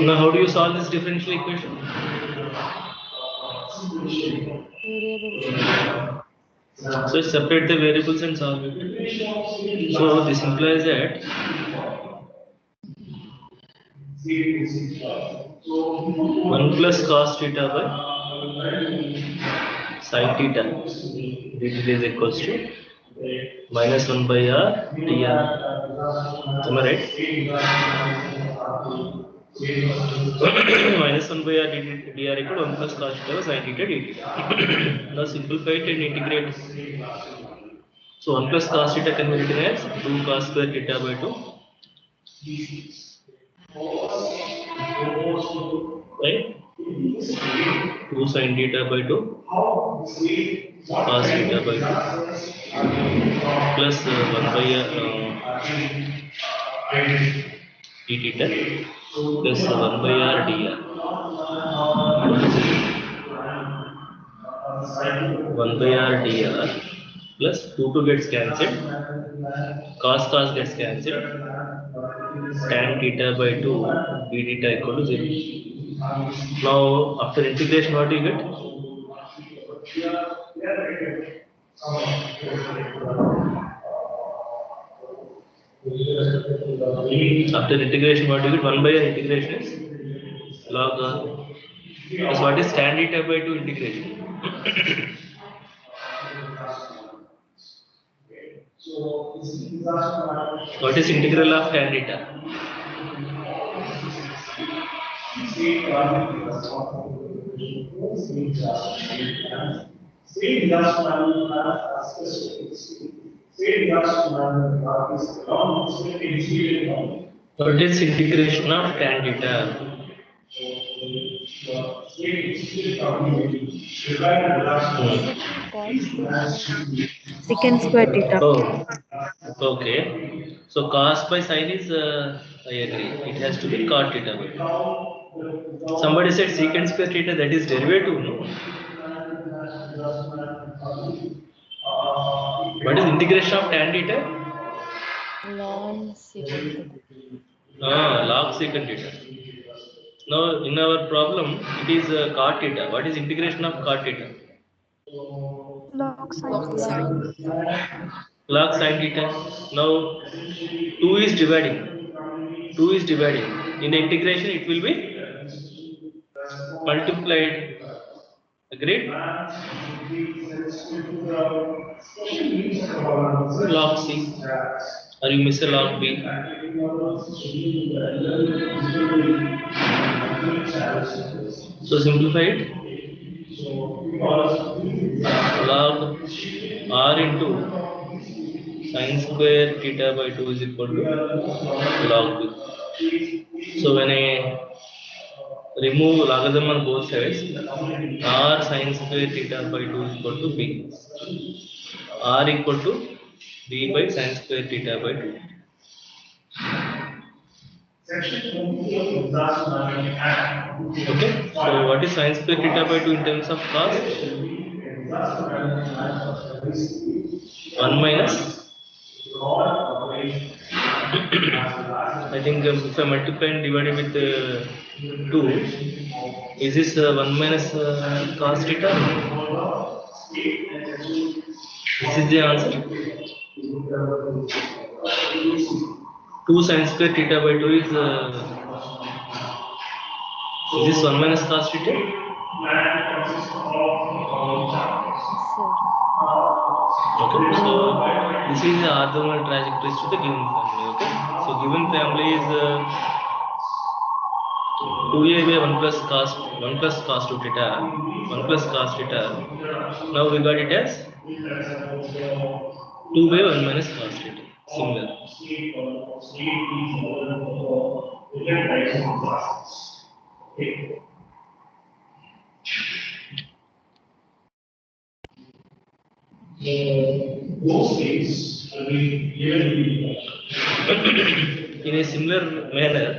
Now, how do you solve this differential equation? Variables. So separate the variables and solve it. So this implies that 1 plus cos theta by sin theta dt is equals to minus 1 by r dr. Am I right? Minus 1 by r dr equal 1 plus cos theta sin theta dt. Now simplify it and integrate. So 1 plus cos theta can be written as 2 cos square theta by 2. Right? 2 sin theta by 2 cos theta by 2 plus 1 by d theta plus 1 by r dr. 1 by r dr plus 2 gets cancelled, cos gets cancelled, tan theta by 2 d theta equal to 0. Now after integration what do you get? After integration what do you get? 1 by r integration is log r. So what is tan theta by 2 integration? What is integral of tan theta? What is integration of tan theta? Cos theta. Secant square theta. Oh, okay. So cos by sin is, I agree. It has to be cot theta. Somebody said secant square theta, that is derivative, no? What is integration of tan theta? Ln secant theta. Log secant theta. Now in our problem, it is cot theta. What is integration of cot theta? Log sin theta. Ln. Log sin theta. Now 2 is dividing. 2 is dividing. In the integration, it will be multiplied. Agreed? Log C. Or you miss a log B. So simplify it. Log r into sin square theta by 2 is equal to log b. So when I remove logarithm on both sides, r sin square theta by 2 is equal to b. R equal to b by sin square theta by 2. Okay, so what is sin square theta by 2 in terms of cos? 1 minus I think if I multiply and divide it with 2, is this 1 minus cos theta? This is the answer. 2 sin square theta by 2 is this 1 minus cos theta? Sir. Okay, so this is the orthogonal trajectories to the given family. Okay, so given family is 2a by 1 plus cos 2 theta, 1 plus cos theta. Now we got it as 2 by 1 minus cos theta. Similar. In a similar manner,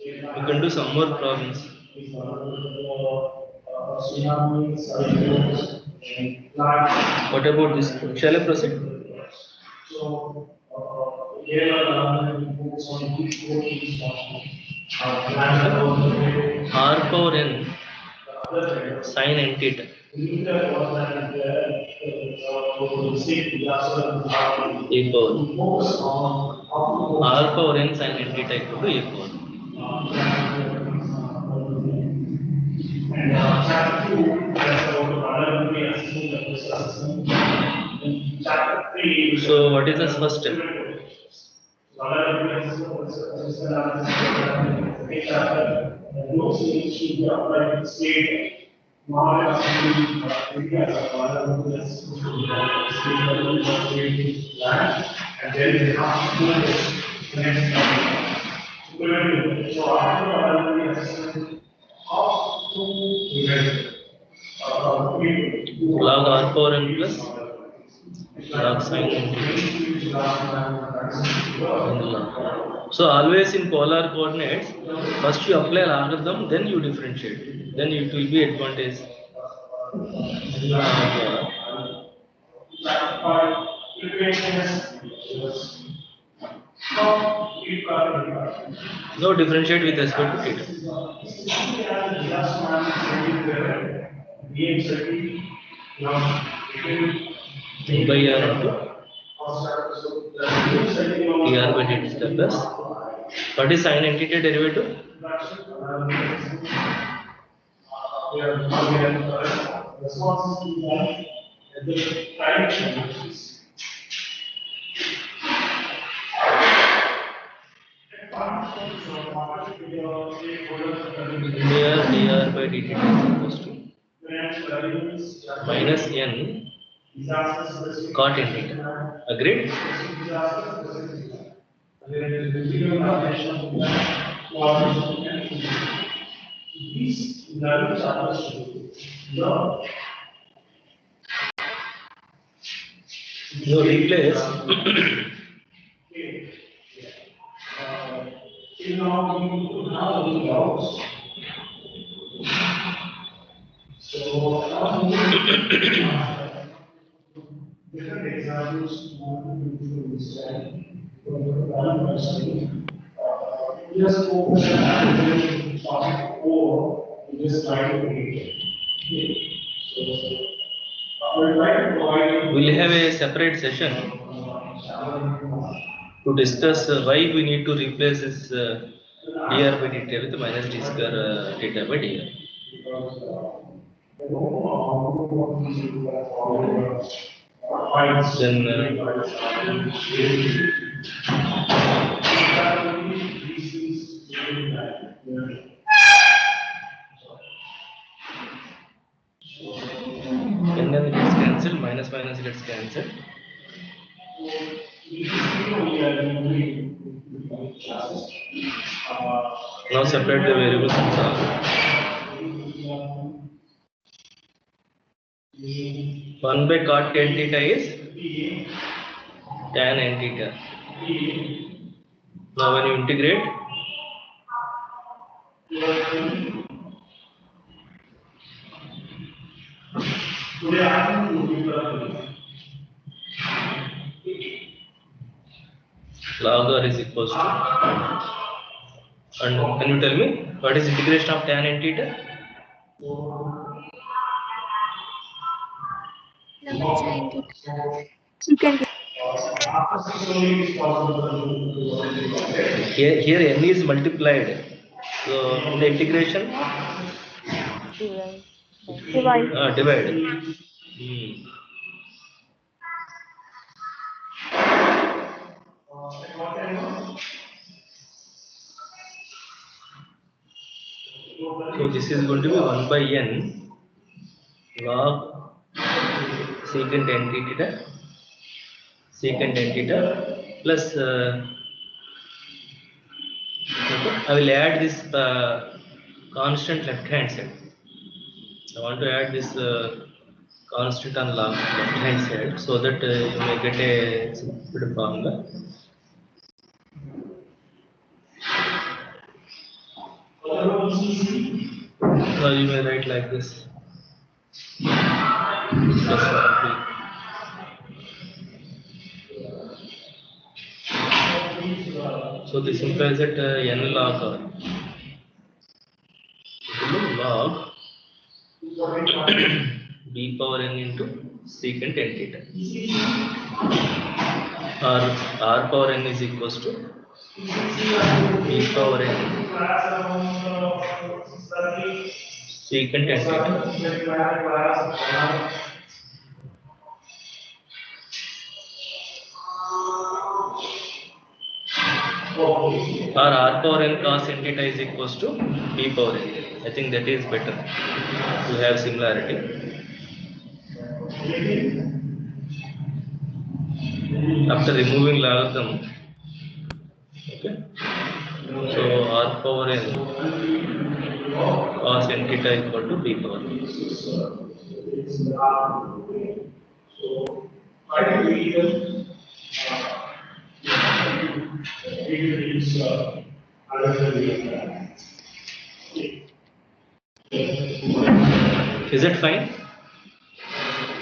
we can do some more problems. What about this? Shall I proceed? R power n sin n theta. A power. R power n sin n theta equal to a power. So what is the first step? Log r power n plus log sin n log. So always in polar coordinates, first you apply logarithm, then you differentiate. Then it will be advantage. No, differentiate with respect to theta. By r into dr by dt square plus. What is sin entity derivative? N cos Here dr by dt is equals to minus n cot n theta. Agreed? No, replace. We'll have a separate session to discuss why we need to replace this dr by dt with minus d square theta by dr. Then n gets cancelled, minus minus gets cancelled. Now separate the variables and solve. 1 by cot n theta is tan n theta. Now when you integrate, log r is equals to, and can you tell me what is integration of tan n theta? Sin theta. Secant Here n is multiplied. So in the integration, divide by divide. divide. So this is going to be 1 by n log secant n theta plus okay, I will add this constant left hand side. I want to add this constant on left hand side so that you may get a simple formula. Now you may write like this. Plus 1 so this implies that n log log b power n into secant n theta, or r power n is equals to b power n secant n theta. or r power n cos n theta is equals to p power n. I think that is better to have similarity. After removing logarithm, okay. So r power n cos n theta equal to p power n. Is it fine?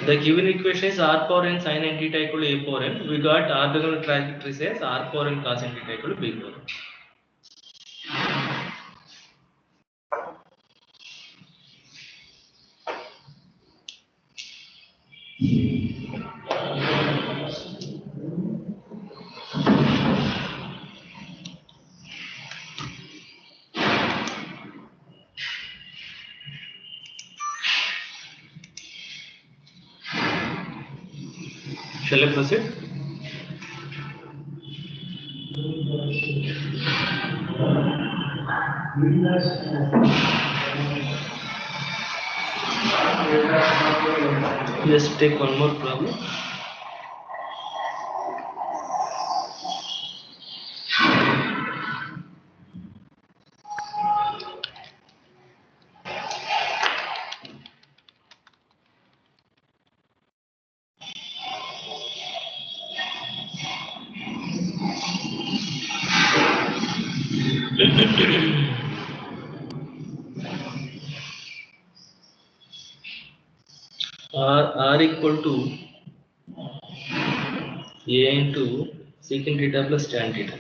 The given equation is r power n sin n theta equal to a power n. We got orthogonal trajectory says r power n cos n theta equal to b power n. Shall I proceed? Just take one more problem. R equal to a into secant theta plus tan theta.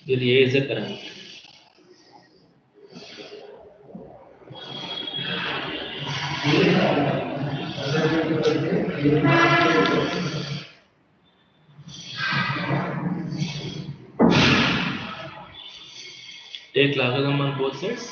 Here a is a parameter. Take logarithm on both sides.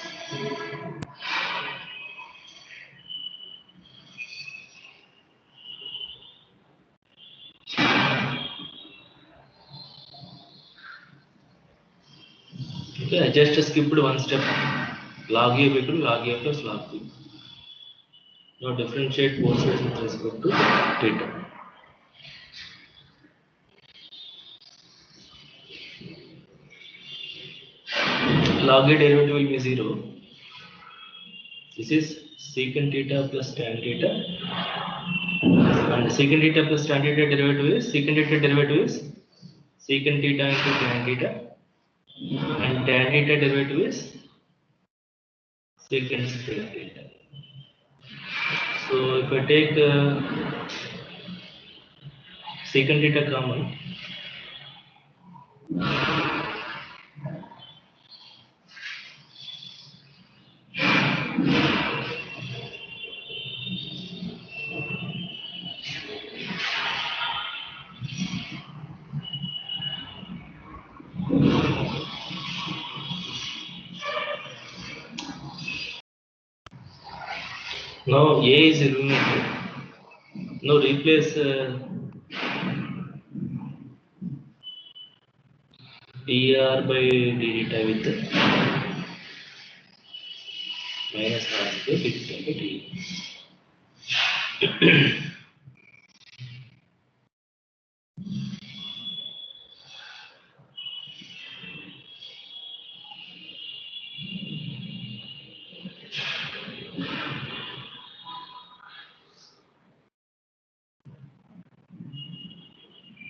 Okay, I just skipped one step. Log a equal to log a plus log b. Now differentiate both sides with respect to theta. Log a derivative will be 0. This is secant theta plus tan theta. And secant theta plus tan theta derivative is secant theta derivative is secant theta into tan theta. And tan theta derivative is secant square theta. So if I take secant theta common, now a is eliminated. Now replace dr by d theta with minus r square d theta by d.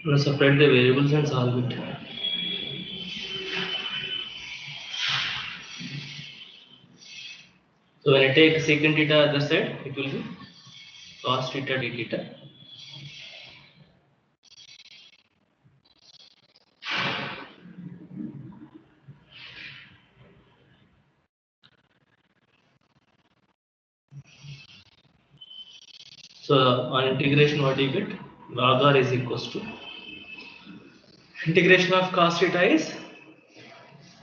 Now separate the variables and solve it. So when I take secant theta other side, it will be cos theta d theta. So on integration, what do you get? Log r is equals to integration of cos theta is,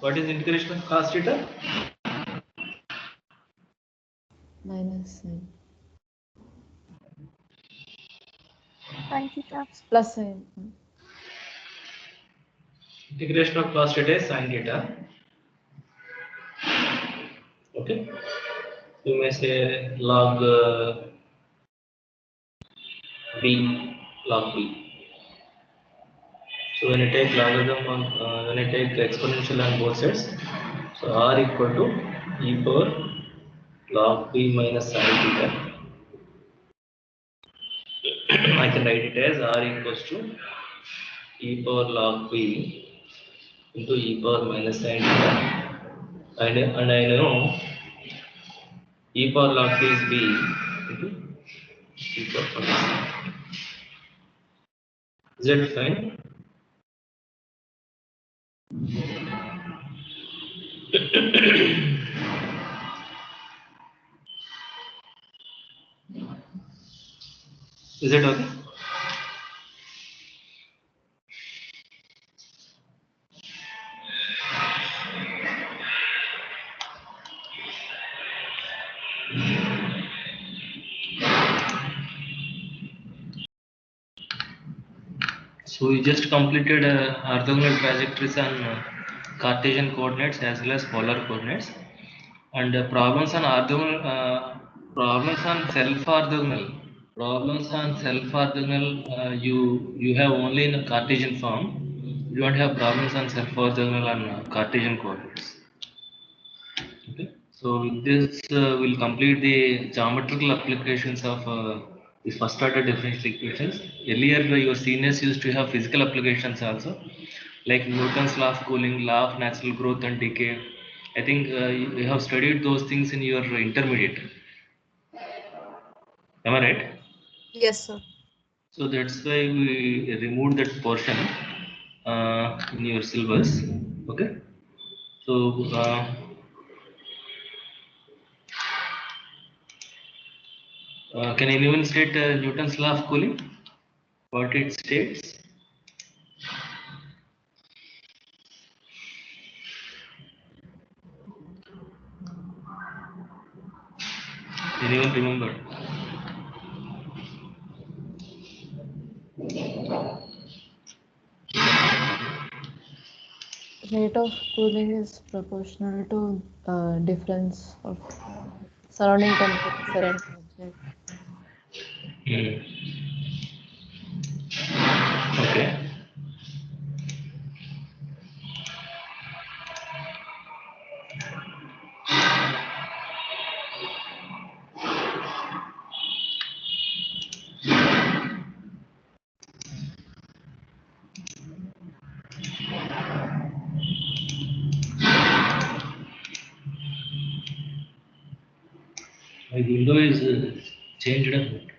what is integration of cos theta? minus sign. 20 times. Plus sign. Integration of cos theta is sin theta. Okay. You may say log b, log b. So when I take logarithm on, when I take exponential on both sides, so r equal to e power log b minus sin theta. I can write it as r equals to e power log b into e power minus sin theta, and I know e power log b is b into e power minus. Is that fine? Is that okay? So we just completed orthogonal trajectories on Cartesian coordinates as well as polar coordinates, and problems on orthogonal, problems on self-orthogonal. Problems on self-orthogonal, you have only in a Cartesian form. You don't have problems on self-orthogonal on Cartesian coordinates. Okay. So with this, we'll complete the geometrical applications of the first order differential equations. Earlier, your seniors used to have physical applications also, like Newton's law of cooling, law of natural growth and decay. I think you have studied those things in your intermediate. Am I right? Yes, sir. So that's why we removed that portion in your syllabus. Okay. So can anyone state Newton's law of cooling? What it states? Anyone remember? Rate of cooling is proportional to difference of surrounding temperature and object. Hmm. Okay. My window is changed a bit.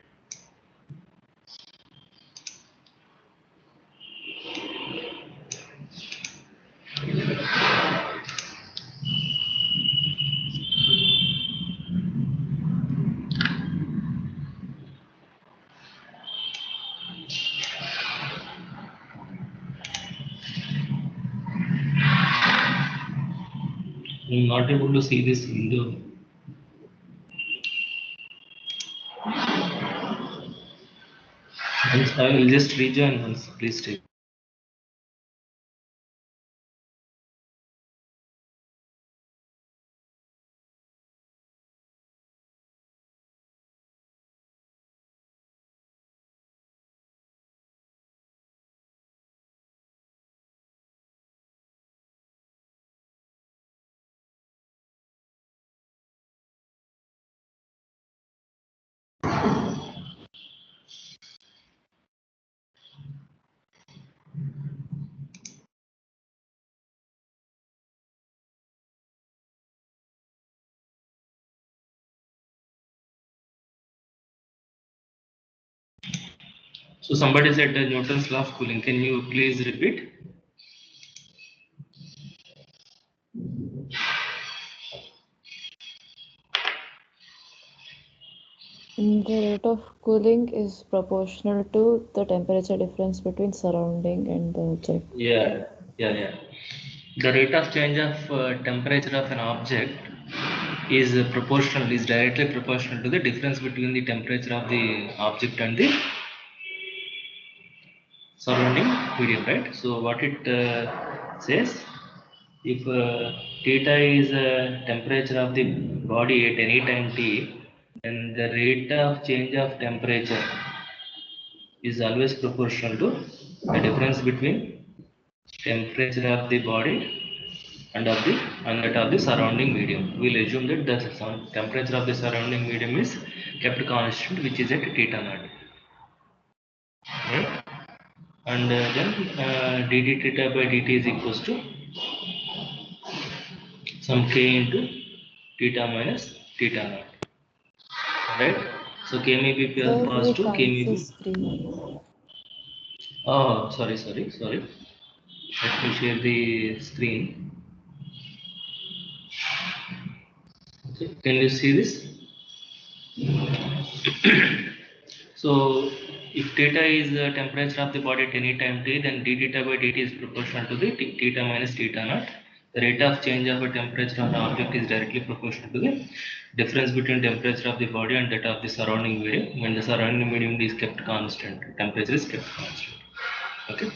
I'm not able to see this window. I will just rejoin once. Please stay. So somebody said Newton's law of cooling. Can you please repeat? The rate of cooling is proportional to the temperature difference between surrounding and the object. Yeah. The rate of change of temperature of an object is proportional, is directly proportional to the difference between the temperature of the object and the surrounding medium, right? So what it says, if theta is temperature of the body at any time t, then the rate of change of temperature is always proportional to the difference between temperature of the body and that of the surrounding medium. We'll assume that the temperature of the surrounding medium is kept constant, which is at theta naught. Right? And then dt theta by dt is equals to some k into theta minus theta naught. Right? So k may be Sir, we positive, k can't may see be. screen. Oh, sorry. Let me share the screen. Okay. Can you see this? So, if theta is the temperature of the body at any time t, then d theta by dt is proportional to the theta minus theta naught. The rate of change of a temperature of the object is directly proportional to the difference between temperature of the body and that of the surrounding medium. When the surrounding medium is kept constant, temperature is kept constant. Okay.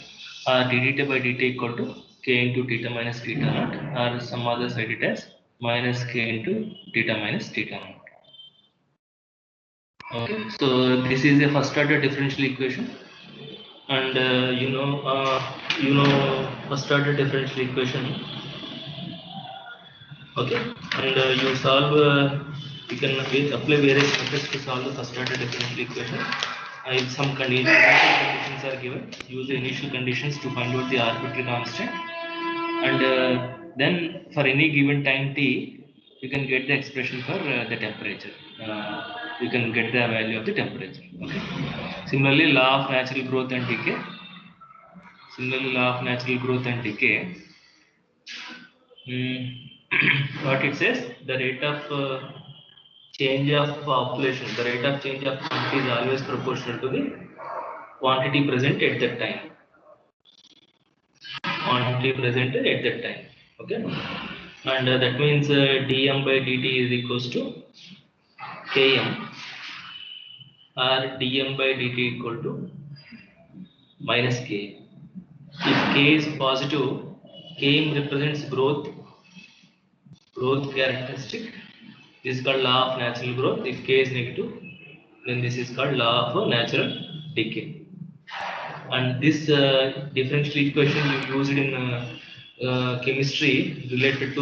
D theta by dt equal to k into theta minus theta naught, or some other side it as minus k into theta minus theta naught. Okay, so this is a first order differential equation, and you know first order differential equation. Okay, and you solve. You can apply various methods to solve the first order differential equation. If some conditions are given, use the initial conditions to find out the arbitrary constant, and then for any given time t, you can get the expression for the temperature. You can get the value of the temperature. Okay. Similarly, law of natural growth and decay. What it says, the rate of change of population, the rate of change of quantity is always proportional to the quantity present at that time. Okay, and that means dm by dt is equals to km, or dm by dt equal to minus k. If k is positive, km represents growth characteristic. This is called law of natural growth. If k is negative, then this is called law of natural decay. And this differential equation you used in chemistry related to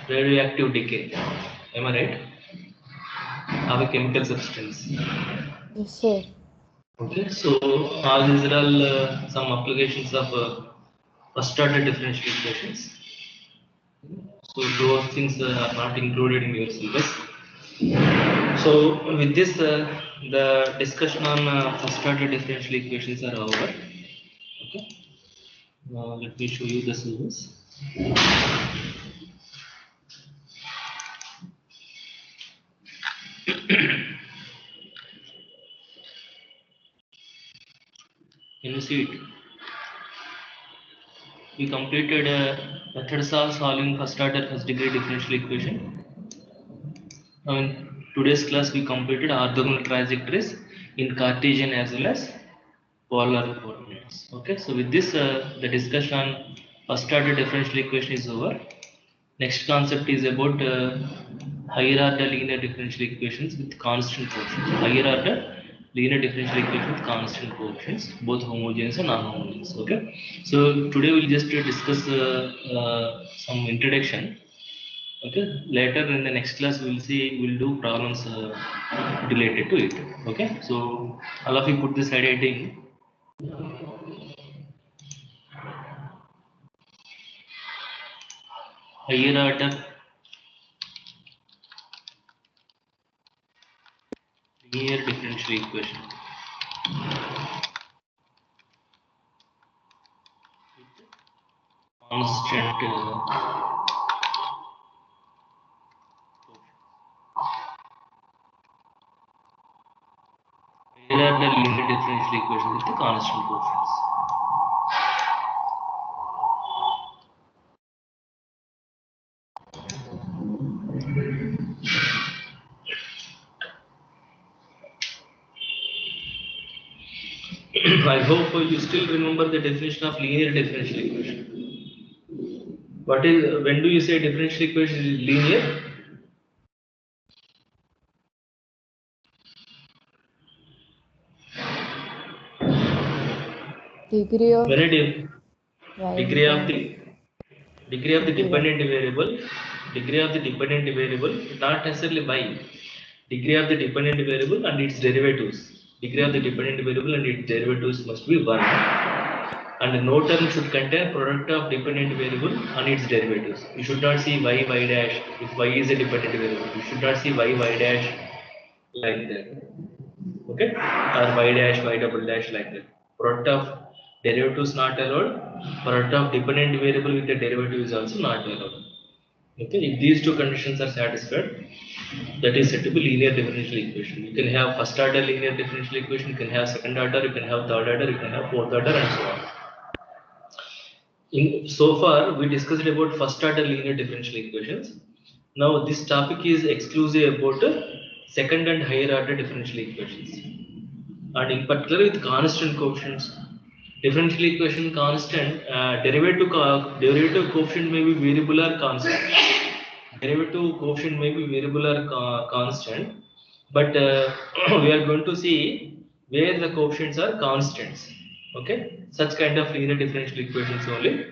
radioactive decay. Am I right? Of a chemical substance. Yes, sir. Okay, so all these are all some applications of first order differential equations. So those things are not included in your syllabus. So with this, the discussion on first order differential equations are over. Okay. Let me show you the syllabus. Can you see it? We completed methods of solving first order first degree differential equation. Now in today's class we completed orthogonal trajectories in Cartesian as well as polar coordinates. Okay, so with this the discussion on first order differential equation is over. Next concept is about higher order linear differential equations with constant coefficients. Higher order linear differential equations with constant coefficients, both homogeneous and non-homogeneous. Okay, so today we'll just discuss some introduction. Okay, later in the next class we'll do problems related to it. Okay, so all of you put this heading. Higher order linear differential equation. Constant here are the linear differential equation with the constant coefficients. I hope you still remember the definition of linear differential equation. What is, when do you say differential equation is linear? Degree of When it degree of variance the degree of the should be 1. dependent variable, degree of the dependent variable, not necessarily y, degree of the dependent variable and its derivatives. Degree of the dependent variable and its derivatives must be 1. And no term should contain product of dependent variable and its derivatives. You should not see y dash if y is a dependent variable. You should not see y dash like that. Okay, or y dash y double dash like that. Product of derivatives not allowed. Product of dependent variable with the derivative is also not allowed. Okay, if these two conditions are satisfied, that is said to be linear differential equation. You can have first order linear differential equation, you can have second order, you can have third order, you can have fourth order, and so on. So far, we discussed about first order linear differential equations. Now, this topic is exclusive about second and higher order differential equations, and in particular with constant coefficients. Differential equation constant, derivative coefficient may be variable or constant. Derivative coefficient may be variable or constant, but we are going to see where the coefficients are constants. Okay, such kind of linear differential equations only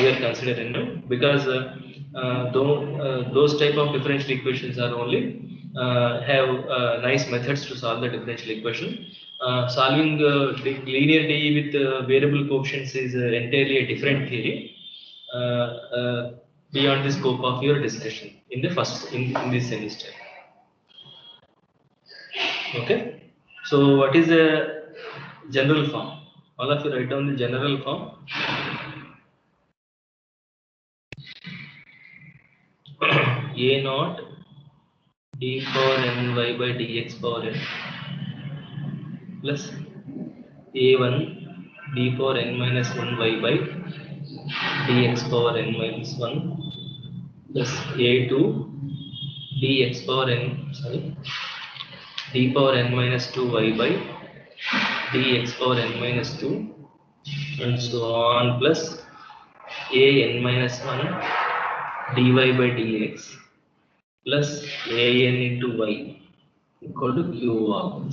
we are considering now, because those type of differential equations are only have nice methods to solve the differential equation. Solving linear DE with variable coefficients is entirely a different theory. Uh, uh, Beyond the scope of your discussion in the first in this semester. Okay, so what is the general form? All of you write down the general form. A naught d power ny by dx power n plus a1 d power n minus 1 y by dx power n minus 1 plus a2 dx power n, sorry, d power n minus 2 y by dx power n minus 2 and so on, plus a n minus 1 dy by dx plus a n into y equal to q of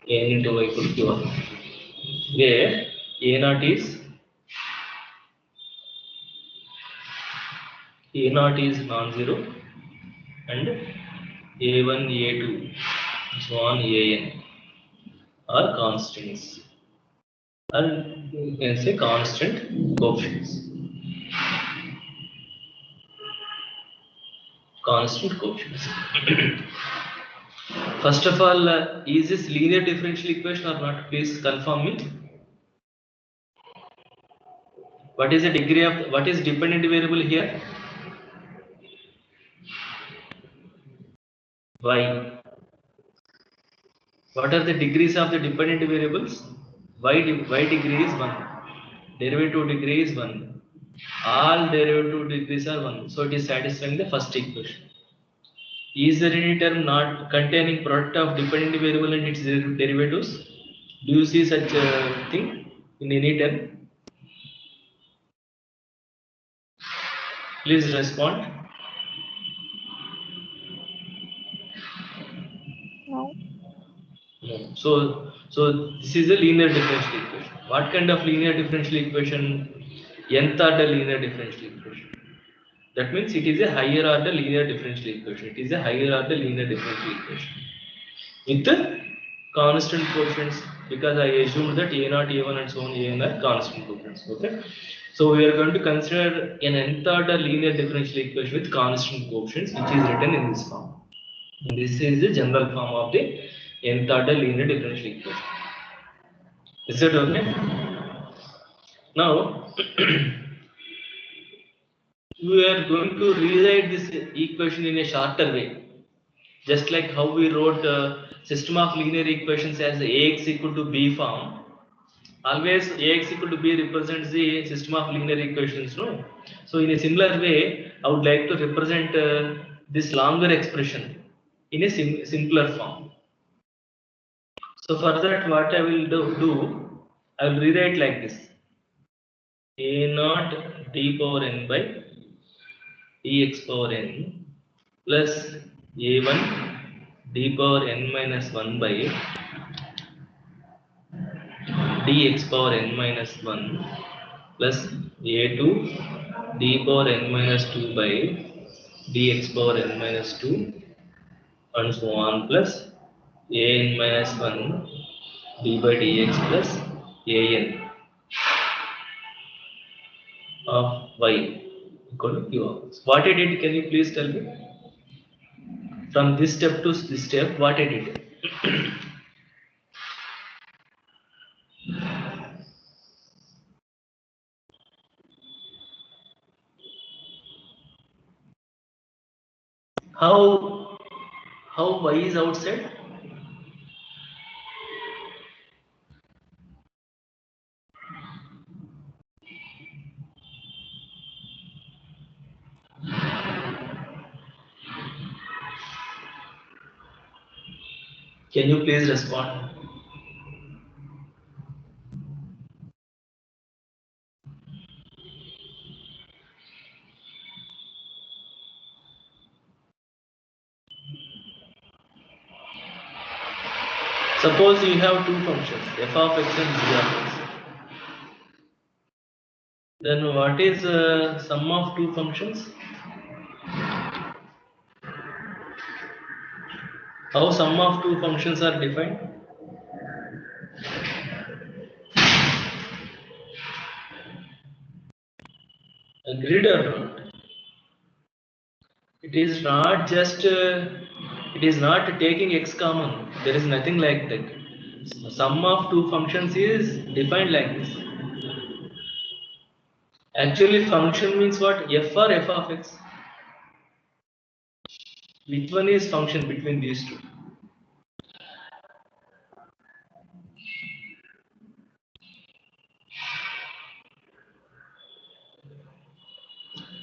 a n into y equal to q of, where a naught is non-zero and a1 a2 so on an are constants, and you can say constant coefficients. Constant coefficients. First of all, is this linear differential equation or not? Please confirm me. What is the degree of, what is dependent variable here? Y. What are the degrees of the dependent variables? Y degree is 1. Derivative degree is 1. All derivative degrees are 1. So it is satisfying the first equation. Is there any term not containing product of dependent variable and its derivatives? Do you see such a thing in any term? Please respond. No. No. So this is a linear differential equation. What kind of linear differential equation? Nth order linear differential equation. That means it is a higher order linear differential equation. It is a higher order linear differential equation with the constant coefficients, because I assumed that a0, a1 and so on an are constant coefficients. Okay, so we are going to consider an nth order linear differential equation with constant coefficients, which is written in this form. And this is the general form of the nth order linear differential equation. Is that okay? Now we are going to rewrite this equation in a shorter way, just like how we wrote system of linear equations as ax equal to b form. Always ax equal to b represents the system of linear equations, no? So in a similar way, I would like to represent this longer expression in a simpler form. So for that, what I will do, I will rewrite like this: a naught d power n by dx power n plus a1 d power n minus 1 by dx power n minus 1 plus a2 d power n minus 2 by dx power n minus 2 and so on plus a n minus 1 d by dx plus a n of y equal to q of x. What I did, can you please tell me? From this step to this step, what I did? How y is outside? Can you please respond? Suppose you have two functions, f of x and g of x. Then what is sum of two functions? How sum of two functions are defined? Agreed or not? It is not just, it is not taking x common. There is nothing like that. Sum of two functions is defined like this. Actually, function means what? F or f of x? Which one is function between these two?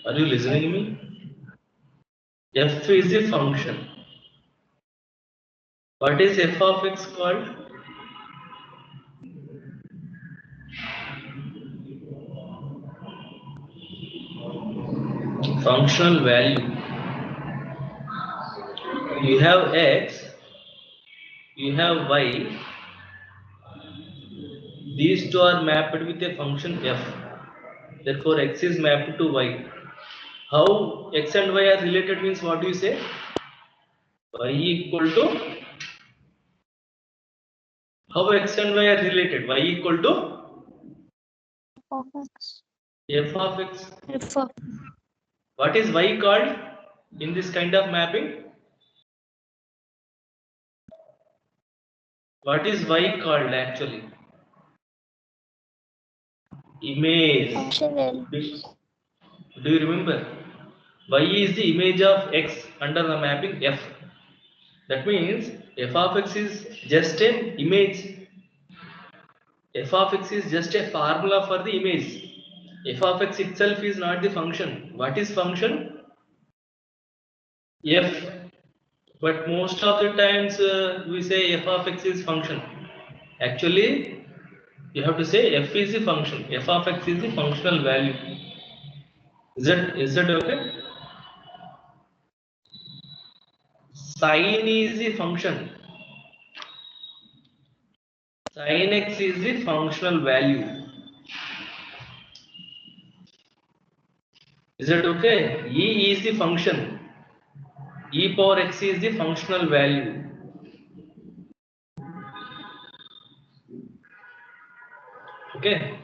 Are you listening to me? F is a function. What is f of x called? Functional value. You have x, you have y. These two are mapped with a function f. Therefore, x is mapped to y. How x and y are related means what do you say? Y equal to, how x and y are related? Y equal to Of x. f of x. F of What is y called in this kind of mapping? What is y called actually? Image. functional. Do you remember? Y is the image of x under the mapping f. That means f of x is just an image. F of x is just a formula for the image. F of x itself is not the function. What is function? F. But most of the times we say f of x is function. Actually, you have to say f is the function. F of x is the functional value. Is that okay? Sin is the function. Sin x is the functional value. Is that okay? E is the function. E power x is the functional value. Okay.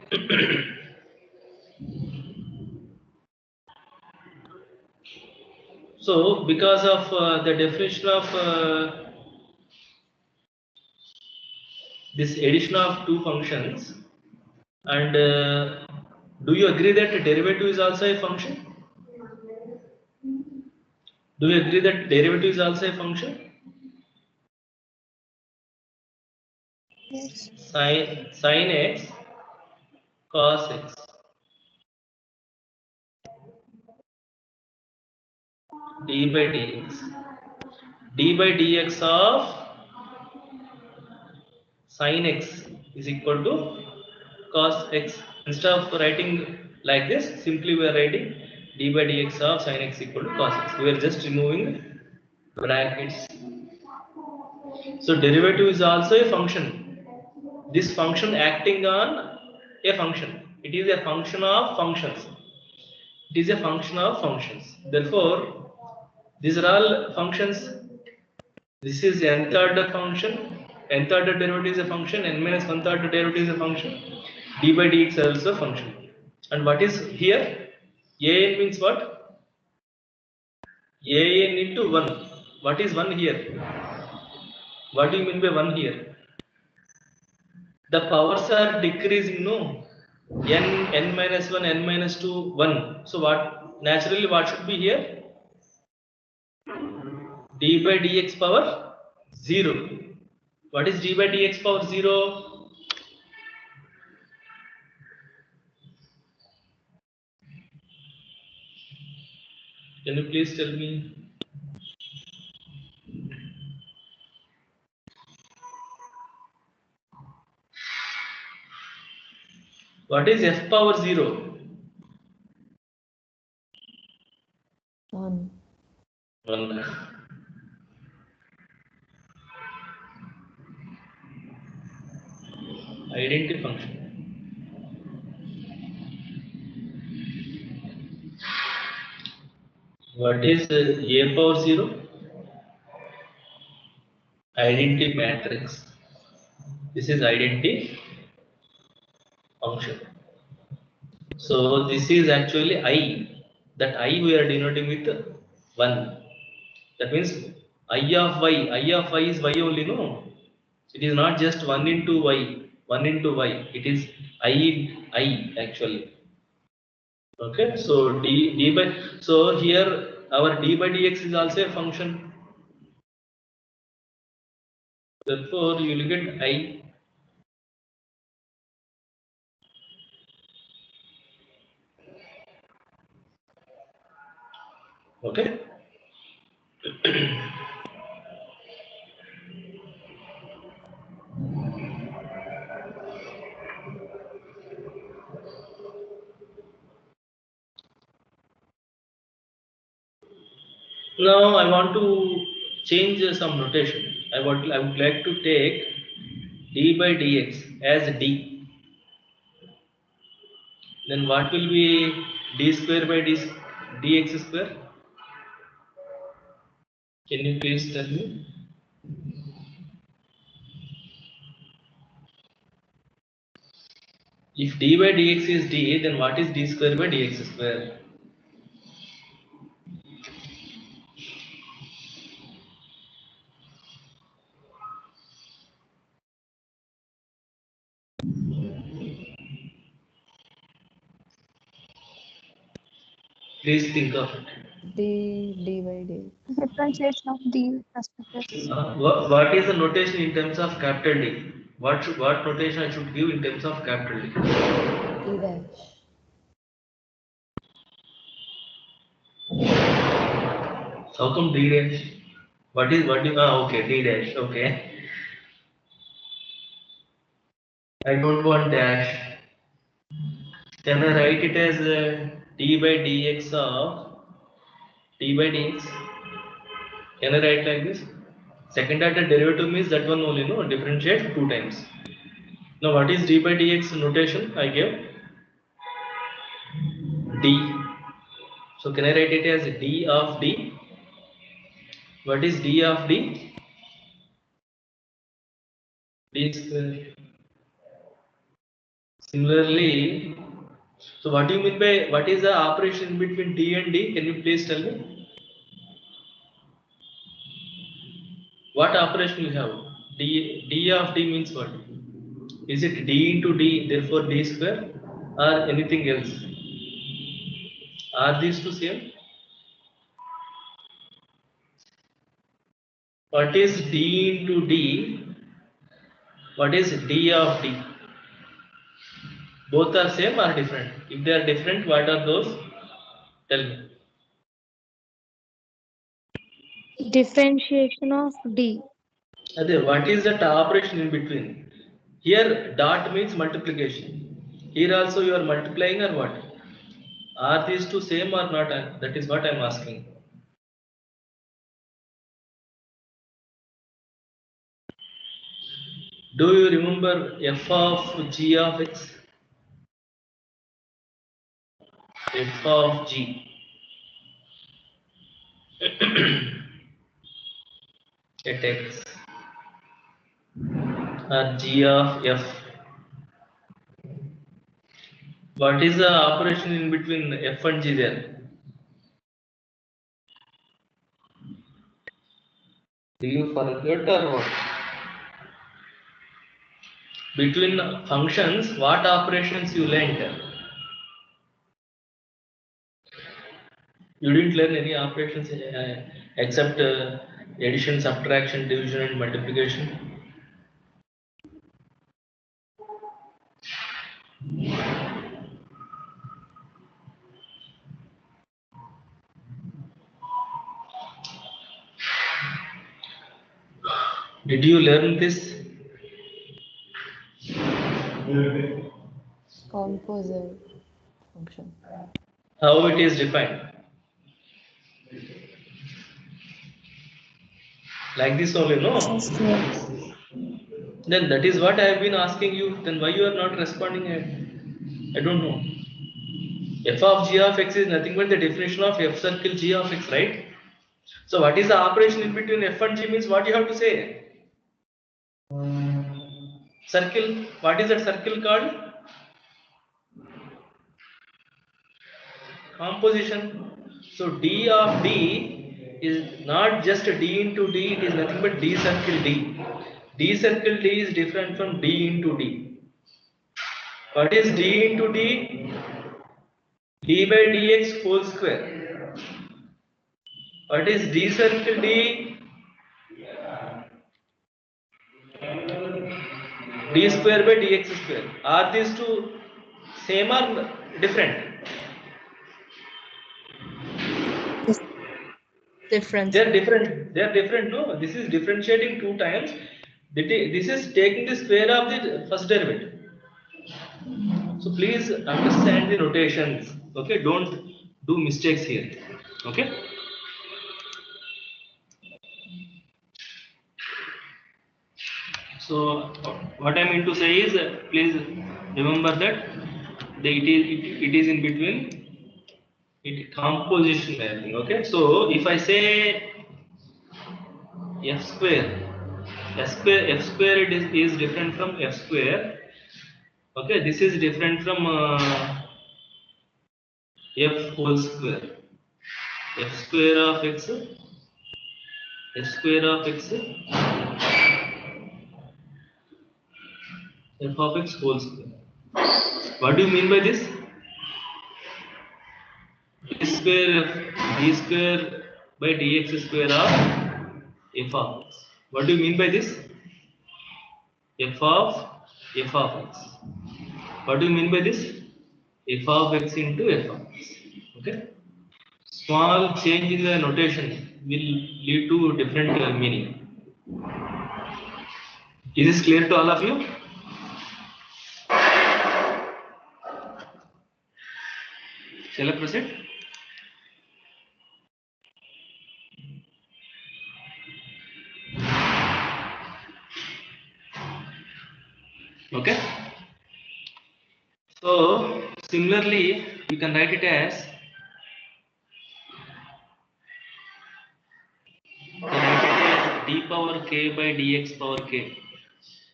So, because of the definition of this addition of two functions, and do you agree that derivative is also a function? Do you agree that derivative is also a function? Yes. Sin x cos x d by dx, d by dx of sin x is equal to cos x. Instead of writing like this, simply we are writing d by dx of sin x equal to cos x. We are just removing brackets. So derivative is also a function. This function acting on a function. It is a function of functions. It is a function of functions. Therefore, these are all functions. This is nth order function. Nth order derivative is a function. N minus 1th order derivative is a function. D by dx is also a function. And what is here? An means what? An into 1. What is 1 here? What do you mean by 1 here? The powers are decreasing, no? N minus 1, n minus 2, 1. So what naturally what should be here? D by dx power 0. What is d by dx power 0? Can you please tell me? What is f power 0? 1. 1. Identity function. What is a power 0? Identity matrix. This is identity function. So this is actually I. That I we are denoting with 1. That means I of y is y only, no? It is not just 1 into y, 1 into y. It is I actually. Okay, so d by, so here our d by dx is also a function. Therefore, you will get I. Okay. Now I want to change some notation. I would like to take d by dx as d. Then what will be d square by dx square? Can you please tell me? If d by dx is d, then what is d square by dx square? Please think of it. D by D. Differentiation of d perspectives. What is the notation in terms of capital D? What notation I should give in terms of capital D? D dash. How come D dash? Okay, D dash, okay. I don't want dash. Can I write it as d by dx of d by dx? Can I write like this? Second order derivative means that one only, no? Differentiate 2 times. Now what is d by dx notation? I gave d. So can I write it as d of d? What is d of d? D square. Similarly, so what do you mean by what is the operation between d and d? Can you please tell me? What operation you have? D of d means what? Is it d into d, therefore d square, or anything else? Are these two same? What is d into d? What is d of d? Both are same or different? If they are different, what are those? Tell me. Differentiation of d. What is that operation in between? Here dot means multiplication. Here also you are multiplying or what? Are these two same or not? That is what I am asking. Do you remember f of g of x? F of g at x or g of f. What is the operation in between f and g there? Do you forget or what? Between functions, what operations you learned? You didn't learn any operations except addition, subtraction, division, and multiplication. Did you learn this? Composite function. How it is defined? Like this only, no? Yes, sir. Then that is what I have been asking you. Then why you are not responding? I don't know. F of g of x is nothing but the definition of f circle g of x, right? So what is the operation in between f and g means what you have to say? Circle. What is that circle called? Composition. So d of d is not just d into d, it is nothing but d circle d. D circle d is different from d into d. What is d into d? D by dx whole square. What is d circle d? D square by dx square. Are these two same or different? This difference. They are different. They are different. No, this is differentiating two times. This is taking the square of the first derivative. So please understand the notations. Okay, don't do mistakes here. Okay. So what I mean to say is, please remember that it is in between composition mapping. Okay. So if I say f square, f square is different from f square. Okay, this is different from f whole square. F square of x, f square of x, f of x whole square. What do you mean by this? D square by dx square of f of x. What do you mean by this? F of x. What do you mean by this? F of x into f of x. Okay. Small change in the notation will lead to different meaning. Is this clear to all of you? Shall I proceed? Okay. So similarly, you can write it as d power k by dx power k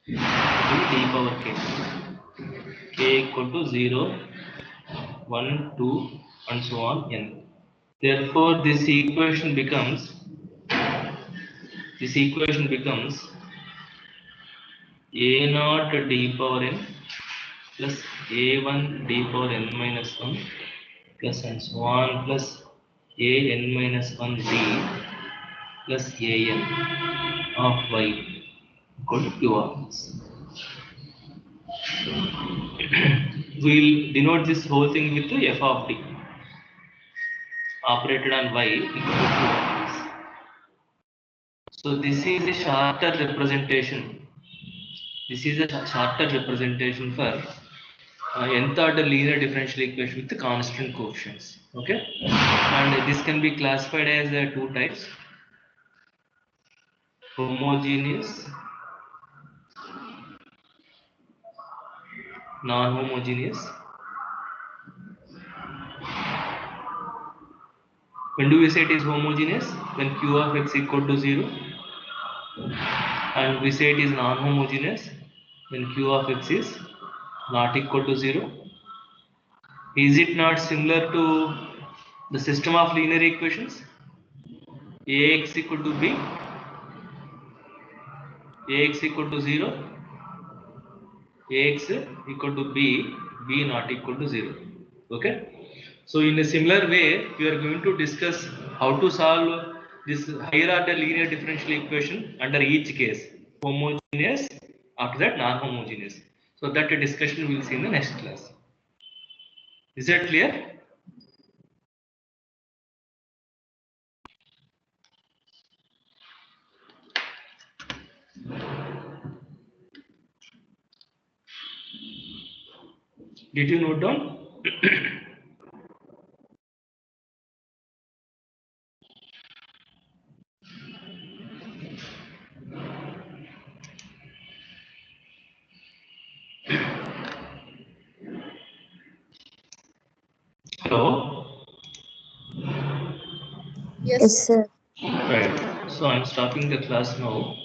to d power k equal to 0, 1, 2, and so on n. Therefore, this equation becomes a naught d power n plus a1 d power n minus 1 plus and so on plus a n minus 1 d plus a n of y equal to q of x. We'll denote this whole thing with the f of d operated on y equal to q of x. So this is a shorter representation. This is a shorter representation for nth order linear differential equation with the constant coefficients. Okay, and this can be classified as two types: homogeneous, non-homogeneous. When do we say it is homogeneous? When q of x equal to 0, and we say it is non-homogeneous when q of x is not equal to 0. Is it not similar to the system of linear equations? Ax equal to b, Ax equal to 0, Ax equal to b, b not equal to 0. Okay. So in a similar way, we are going to discuss how to solve this higher order linear differential equation under each case: homogeneous, after that non-homogeneous. So that discussion we will see in the next class. Is that clear? Did you note down? Hello? Yes, sir. Right. So I'm stopping the class now.